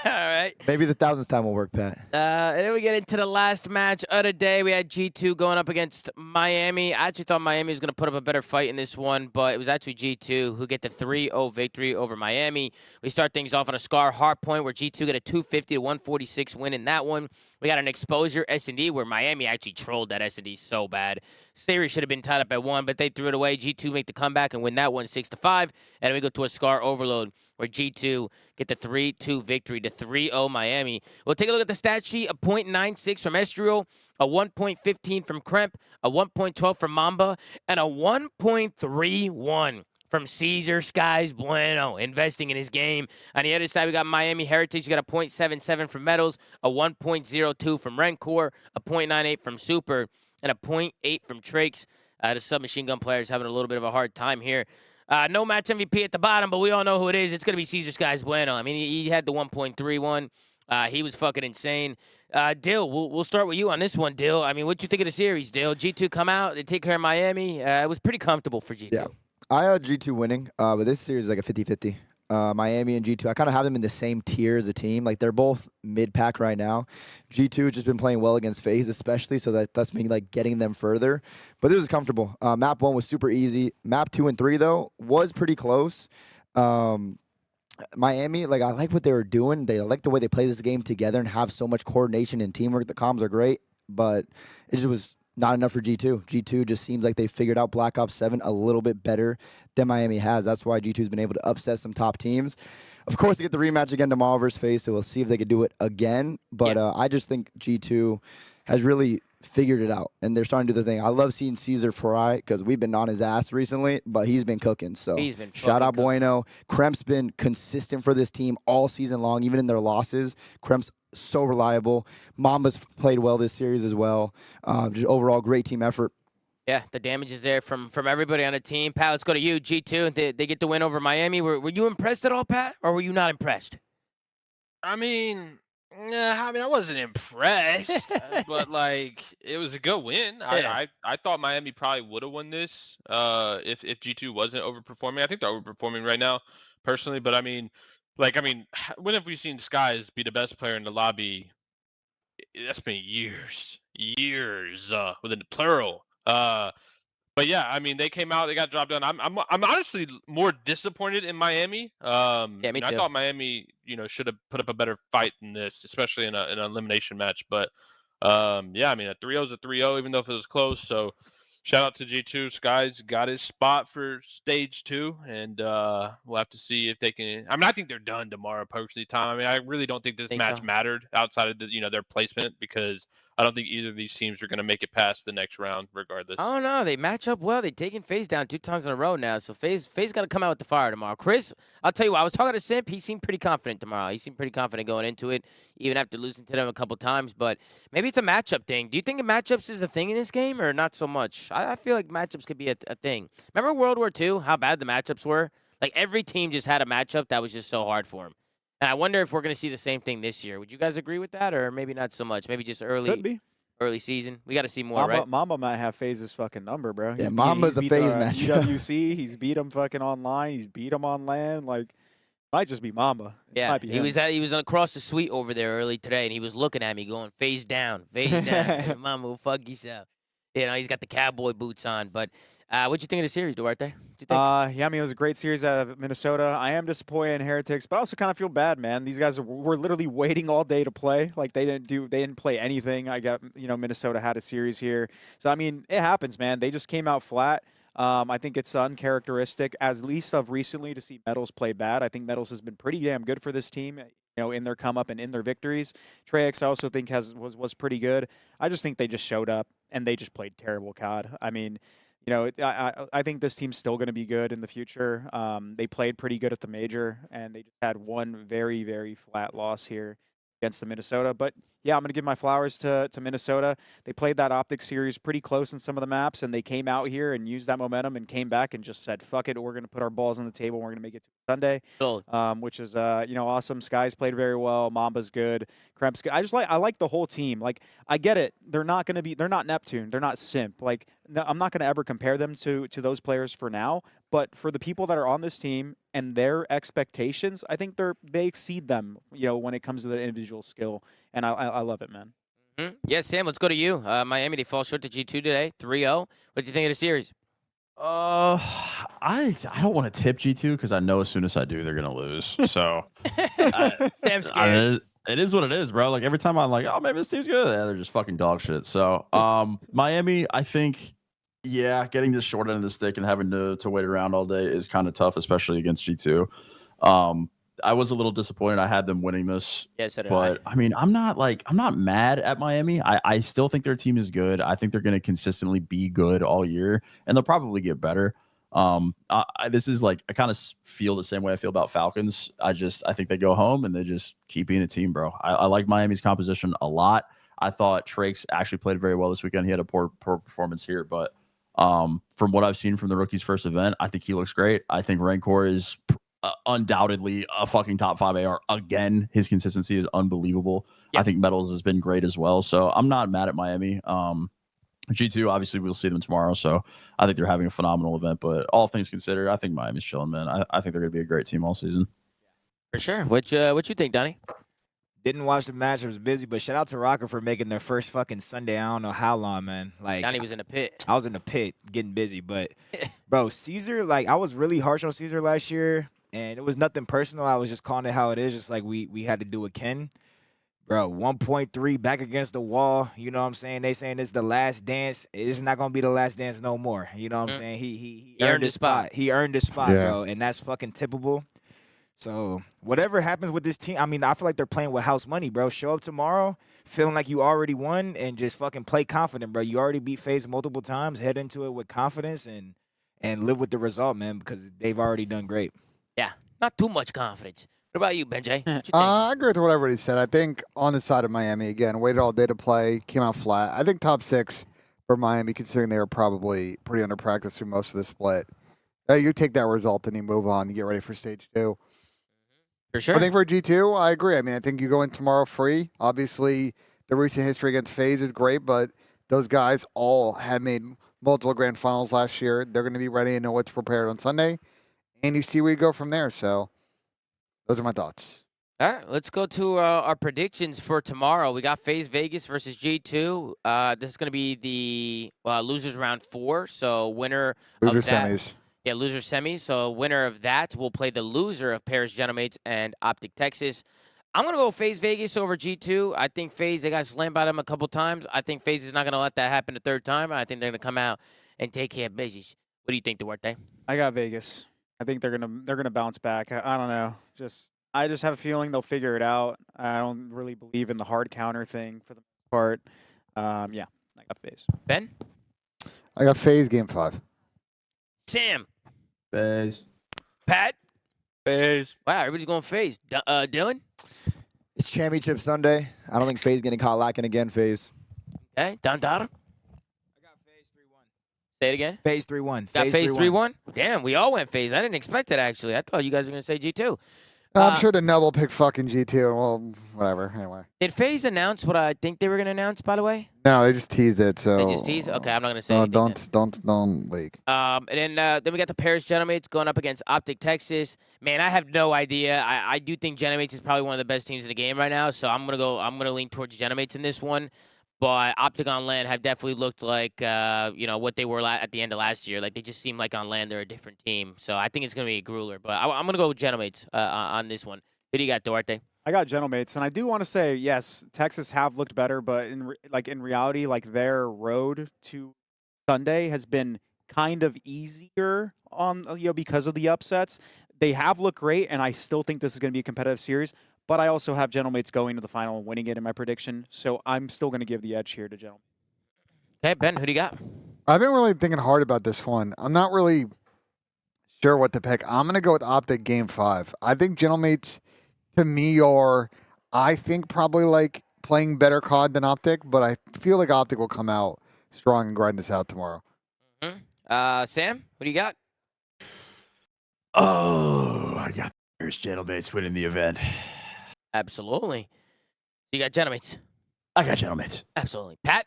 right. Maybe the 1000th time will work, Pat. And then we get into the last match of the day. We had G2 going up against Miami. I actually thought Miami was going to put up a better fight in this one, but it was actually G2 who get the 3-0 victory over Miami. We start things off on a Scar hard point where G2 get a 250 to 146 win in that one. We got an exposure S&D where Miami actually trolled that S&D so bad. Series should have been tied up at 1, but they threw it away. G2 make the comeback and win that one 6-5. And then we go to a Scar overload where G2 get the 3-2 victory to 3-0 Miami. We'll take a look at the stat sheet. A .96 from Estriel, a 1.15 from Kremp, a 1.12 from Mamba, and a 1.31 from Caesar Skies Bueno, investing in his game. On the other side, we got Miami Heretics. You got a .77 from Metals, a 1.02 from Rencor, a .98 from Super, and a .8 from Trakes. The submachine gun players having a little bit of a hard time here. No match MVP at the bottom, but we all know who it is. It's going to be Caesar Skies Bueno. I mean, he had the 1.31. He was fucking insane. Dill, we'll start with you on this one, Dill. I mean, what you think of the series, Dill? G2 come out, they take care of Miami. It was pretty comfortable for G2. Yeah. I had G2 winning, but this series is like a 50-50. Miami and G2, I kind of have them in the same tier as a team. Like, they're both mid-pack right now. G2 has just been playing well against FaZe, especially, so that's me, like, getting them further. But this was comfortable. Map 1 was super easy. Map 2 and 3, though, was pretty close. Miami, like, I like what they were doing. They like the way they play this game together and have so much coordination and teamwork. The comms are great, but it just was not enough for G2. G2 just seems like they figured out Black Ops 7 a little bit better than Miami has. That's why G2's been able to upset some top teams. Of course, they get the rematch again tomorrow versus FaZe, so we'll see if they can do it again. But I just think G2 has really figured it out, and they're starting to do the thing. I love seeing Caesar fry because we've been on his ass recently, but he's been cooking. So He's been shout out fucking cooking. Bueno. Kremp's been consistent for this team all season long, even in their losses. Kremp's so reliable. Mamba's played well this series as well. Just overall great team effort. Yeah, the damage is there from everybody on the team. Pat, let's go to you. G2, they get the win over Miami. Were you impressed at all, Pat, or were you not impressed? I mean, I wasn't impressed, but like it was a good win. Yeah. I thought Miami probably would have won this if G2 wasn't overperforming. I think they're overperforming right now, personally. But I mean, Like, I mean, when have we seen Skies be the best player in the lobby? That's been years, with a plural. But yeah, I mean, they came out, they got dropped down. I'm honestly more disappointed in Miami. Yeah, me I too. thought Miami, should have put up a better fight than this, especially in an elimination match. But yeah, I mean, a 3-0 is a 3-0, even though if it was close. So shout out to G2. Skies got his spot for stage 2, and we'll have to see if they can. I mean, I think they're done tomorrow, personally, Tom. I mean, I really don't think this Think match so? mattered outside of their placement, because I don't think either of these teams are going to make it past the next round, regardless. I don't know. They match up well. They've taken Faze down 2 times in a row now. So Faze got to come out with the fire tomorrow. Chris, I'll tell you what. I was talking to Simp. He seemed pretty confident tomorrow. He seemed pretty confident going into it, even after losing to them a couple times. But maybe it's a matchup thing. Do you think matchups is a thing in this game or not so much? I feel like matchups could be a thing. Remember World War II, how bad the matchups were? Like every team just had a matchup that was just so hard for them. And I wonder if we're going to see the same thing this year. Would you guys agree with that, or maybe not so much? Maybe just Could be. early season. We got to see more, right? Mamba might have Faze's fucking number, bro. Yeah, Mamba's a Faze match. UWC, he's beat him fucking online. He's beat him on land. Like, might just be Mamba. It Yeah, might be him. he was across the suite over there early today, and he was looking at me, going Faze down, Hey, Mama, will fuck yourself. You know, he's got the cowboy boots on. But what'd you think of the series, Duarte? What'd you think? Yeah, I mean, it was a great series out of Minnesota. I am disappointed in Heretics, but I also kind of feel bad, man. These guys were literally waiting all day to play. Like, they didn't play anything. Minnesota had a series here. So, I mean, it happens, man. They just came out flat. I think it's uncharacteristic, at least of recently, to see Metals play bad. I think Metals has been pretty damn good for this team, in their come up and in their victories. Treyx I also think was pretty good. I just think they just showed up and they just played terrible COD. I mean, I think this team's still going to be good in the future. They played pretty good at the major, and they just had one very, very flat loss here against the Minnesota. But yeah, I'm going to give my flowers to Minnesota. They played that OpTic series pretty close in some of the maps, and they came out here and used that momentum and came back and just said, fuck it, we're going to put our balls on the table. We're going to make it to Sunday, which is, awesome. Skies played very well. Mamba's good. Kremp's good. I like the whole team. Like, I get it. They're not Neptune. They're not Simp. Like, no, I'm not going to ever compare them to those players for now. But for the people that are on this team and their expectations, I think they exceed them, when it comes to the individual skill. And I love it, man. Mm-hmm. Yeah, Sam, let's go to you. Miami, they fall short to G2 today, 3-0. What do you think of the series? I don't want to tip G2 because I know as soon as I do, they're gonna lose. So Sam's scared. it is what it is, bro. Like every time I'm like, oh, maybe this team's good, they're just fucking dog shit. So Miami, I think, yeah, getting this short end of the stick and having to wait around all day is kind of tough, especially against G2. I was a little disappointed. I had them winning this. Yes, but I mean, I'm not mad at Miami. I still think their team is good. I think they're going to consistently be good all year, and they'll probably get better. This is like, I kind of feel the same way I feel about Falcons. I think they go home and they just keep being a team, bro. I like Miami's composition a lot. I thought Treyx actually played very well this weekend. He had a poor performance here, but from what I've seen from the rookie's first event, I think he looks great. I think Rancor is undoubtedly a fucking top 5 AR again. His consistency is unbelievable. Yep. I think Metals has been great as well, so I'm not mad at Miami. G2, obviously we'll see them tomorrow, so I think they're having a phenomenal event, but all things considered, I think Miami's chilling, man. I think they're gonna be a great team all season. For sure. What you think, Donnie? Didn't watch the match. I was busy, but shout out to Rocker for making their first fucking Sunday. I don't know how long, man. Like, Donnie was in the pit. I was in the pit getting busy, but bro, Caesar, like, I was really harsh on Caesar last year, and it was nothing personal. I was just calling it how it is, just like we had to do with Ken. Bro, 1.3 back against the wall. You know what I'm saying? They saying it's the last dance. It's not gonna be the last dance no more. You know what I'm saying? He earned his spot. He earned his spot, bro, and that's fucking tippable. So whatever happens with this team, I mean, I feel like they're playing with house money, bro. Show up tomorrow feeling like you already won and just fucking play confident, bro. You already beat Faze multiple times. Head into it with confidence and live with the result, man, because they've already done great. Yeah, not too much confidence. What about you, Benjay? What you think? I agree with what everybody said. I think on the side of Miami, again, waited all day to play, came out flat. I think top 6 for Miami, considering they were probably pretty under practice through most of the split. You take that result and you move on and get ready for stage 2. For sure. I think for G2, I agree. I mean, I think you go in tomorrow free. Obviously, the recent history against Faze is great, but those guys all had made multiple grand finals last year. They're going to be ready and know what's prepared on Sunday. And you see where you go from there, so... Those are my thoughts. All right, let's go to our predictions for tomorrow. We got Faze Vegas versus G2. This is going to be the losers round 4. So winner Loser of that, semis. yeah, loser semis. So winner of that will play the loser of Paris Genomates and OpTic Texas. I'm going to go Faze Vegas over G2. I think Faze, they got slammed by them a couple times. I think Faze is not going to let that happen the third time. I think they're going to come out and take care of business. What do you think, Duarte? I got Vegas. I think they're gonna bounce back. I don't know. I just have a feeling they'll figure it out. I don't really believe in the hard counter thing for the most part. Yeah, I got Faze. Ben? I got Faze game 5. Sam? Faze. Pat? Faze. Wow, everybody's going Faze. Dylan? It's Championship Sunday. I don't think FaZe getting caught lacking again, FaZe. Okay, Dandara? I got Faze 3-1. Say it again. Faze 3-1. Got Faze 3-1? Damn, we all went Faze. I didn't expect that, actually. I thought you guys were going to say G2. I'm sure the Nub will pick fucking G2. And well, whatever. Anyway. Did Faze announce what I think they were going to announce, by the way? No, they just teased it. So They just teased? Okay, I'm not going to say No, anything don't leak. And then we got the Paris Genomates going up against OpTic Texas. Man, I have no idea. I do think Genomates is probably one of the best teams in the game right now, so I'm gonna lean towards Genomates in this one. But OpTic on land have definitely looked like what they were at the end of last year. Like they just seem like on land they're a different team. So I think it's gonna be a grueler. But I'm gonna go with Genomates on this one. Who do you got, Duarte? I got Gentlemates, and I do want to say yes, Texas have looked better, but in reality, like their road to Sunday has been kind of easier on because of the upsets. They have looked great, and I still think this is going to be a competitive series. But I also have Gentlemates going to the final and winning it in my prediction, so I'm still going to give the edge here to Gentlemates. Okay, Ben, who do you got? I've been really thinking hard about this one. I'm not really sure what to pick. I'm going to go with OpTic game 5. I think Gentlemates, to me, are, I think, probably like playing better COD than OpTic, but I feel like OpTic will come out strong and grind this out tomorrow. Sam, what do you got? Oh, I got Paris Gentlemates winning the event. Absolutely. You got Genomates? I got Gentlemates. Absolutely. Pat?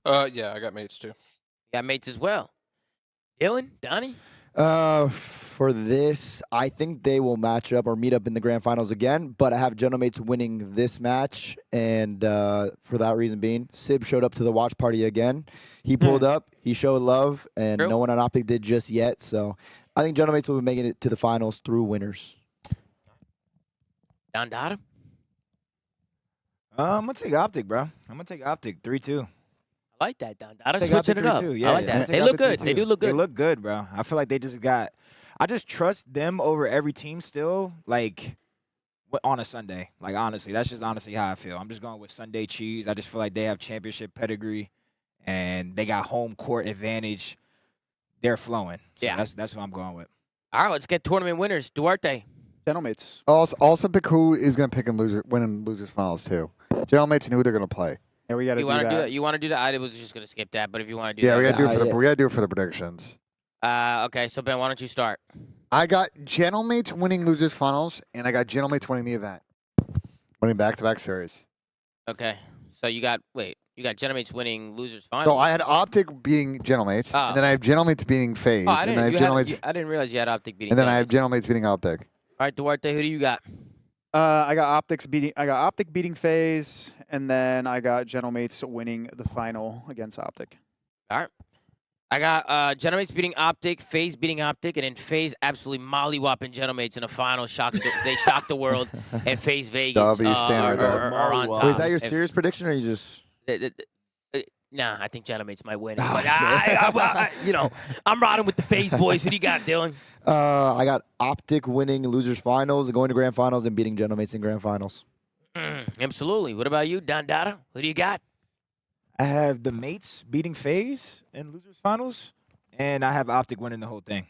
Yeah, I got mates too. You got mates as well. Dylan? Donnie? For this, I think they will match up or meet up in the grand finals again, but I have Genomates winning this match, and for that reason being, Sib showed up to the watch party again. He pulled up, he showed love, and True. no one on OpTic did just yet, so I think Genomates will be making it to the finals through winners. Don Dada? I'm going to take OpTic, bro. I'm going to take OpTic 3-2. I like that, Don Dada. Take Switching OpTic it up. 3-2. Yeah, I like I'm gonna that. take They look OpTic good. 3-2. They do look good. They look good, bro. I feel like they just got. I just trust them over every team still, like on a Sunday. Like honestly, that's just honestly how I feel. I'm just going with Sunday cheese. I just feel like they have championship pedigree, and they got home court advantage. They're flowing. So Yeah. that's what I'm going with. All right, let's get tournament winners. Duarte. Gentlemates. Also pick who is going to pick and win in losers finals too. Gentlemates and who they're going to play. Yeah, we got to You do want to that. do that? You want to do that? I was just going to skip that, but if you want to do Yeah, that. we got to do it for yeah. we got to do it for the predictions. Okay, so Ben, why don't you start? I got Gentlemates winning losers finals, and I got Gentlemates winning the event, winning back-to-back series. Okay, so you got Genomates winning losers So final. I had OpTic beating Gentlemates, Oh. and then I have Gentlemates beating Faze, I and then I have didn't, Gentlemates, I didn't realize you had OpTic beating. and then I have Genomates. Gentlemates beating OpTic. All right, Duarte, who do you got? I got OpTic beating Faze, and then I got Gentlemates winning the final against OpTic. All right. I got Genomates beating OpTic, Faze beating OpTic, and then Faze absolutely mollywhopping Genomates in the final. They shocked the world, and Faze Vegas W standard, are on top. Wait, is that your If- serious prediction, or you just? Nah, I think Genomates might win. Oh, But shit. I'm riding with the Faze boys. Who do you got, Dylan? I got OpTic winning losers finals, going to grand finals, and beating Genomates in grand finals. Absolutely. What about you, Don Dada? Who do you got? I have the mates beating FaZe in losers finals, and I have OpTic winning the whole thing.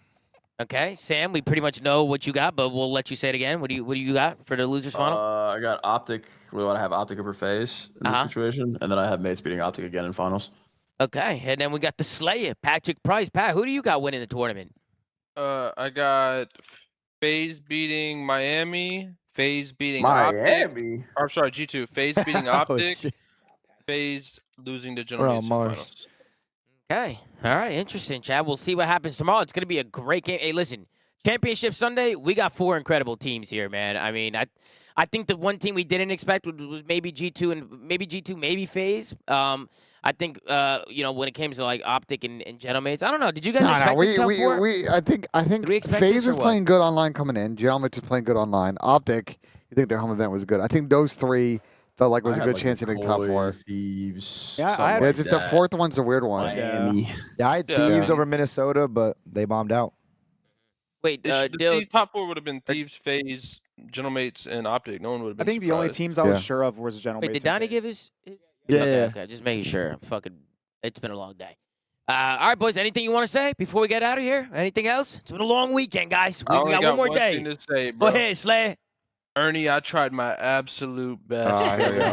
Okay, Sam. We pretty much know what you got, but we'll let you say it again. What do you got for the losers final? I got OpTic. What do I have? OpTic over Faze in this situation, and then I have mates beating OpTic again in finals. Okay, and then we got the Slayer, Patrick Price. Pat, who do you got winning the tournament? I got FaZe beating Miami, FaZe beating OpTic. Or, I'm sorry, G2. FaZe beating Oh, OpTic, shit. FaZe losing to We're on Genomates in Mars. finals. Okay, all right, interesting, Chad. We'll see what happens tomorrow. It's going to be a great game. Hey, listen, Championship Sunday, we got 4 incredible teams here, man. I mean, I think the one team we didn't expect was maybe G2 and maybe Faze. I think you know, when it came to like OpTic and Gentleman's, I don't know. Did you guys expect this top 4? I think Did we expect FaZe this or was what? playing good online coming in. Gentleman's was playing good online. OpTic, you think their home event was good. I think those 3 felt like was a good chance to make top 4. Thieves. Yeah, I something had- Yeah, like it's just the that. 4th one's a weird one. Miami. Yeah, I had Yeah. Thieves over Minnesota, but they bombed out. Wait, The Dill, top 4 would have been Thieves, Faze, Gentlemates, and OpTic. No one would have I been think the only surprised. teams I Yeah. was sure of was Gentlemen. wait, did Donnie give his? Yeah, Okay, yeah. okay, just making sure. Fucking, it's been a long day. All right, boys. Anything you want to say before we get out of here? Anything else? It's been a long weekend, guys. I We only got one more day. thing to say, Go bro. ahead, Slay. Ernie, I tried my absolute best. I hear ya.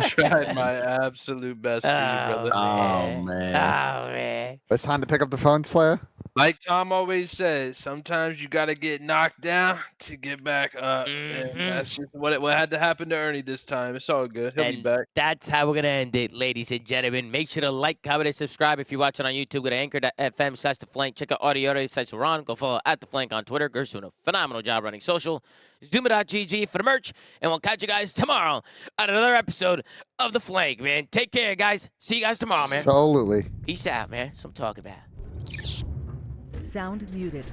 I tried my absolute best for you, brother. Oh, man. Oh man. It's time to pick up the phone, Slayer. Like Tom always says, sometimes you got to get knocked down to get back up. Mhm. And that's just what had to happen to Ernie this time. It's all good. He'll be And back. that's how we're going to end it, ladies and gentlemen. Make sure to like, comment, and subscribe. If you're watching on YouTube, go to anchor.fm/theflank. Check out audio sites we're on. Go follow @theflank on Twitter. Ger's doing a phenomenal job running social. ZooMaa.gg for the merch. And we'll catch you guys tomorrow on another episode of The Flank, man. Take care, guys. See you guys tomorrow, man. Absolutely. Peace out, man. That's what I'm talking about. Sound muted.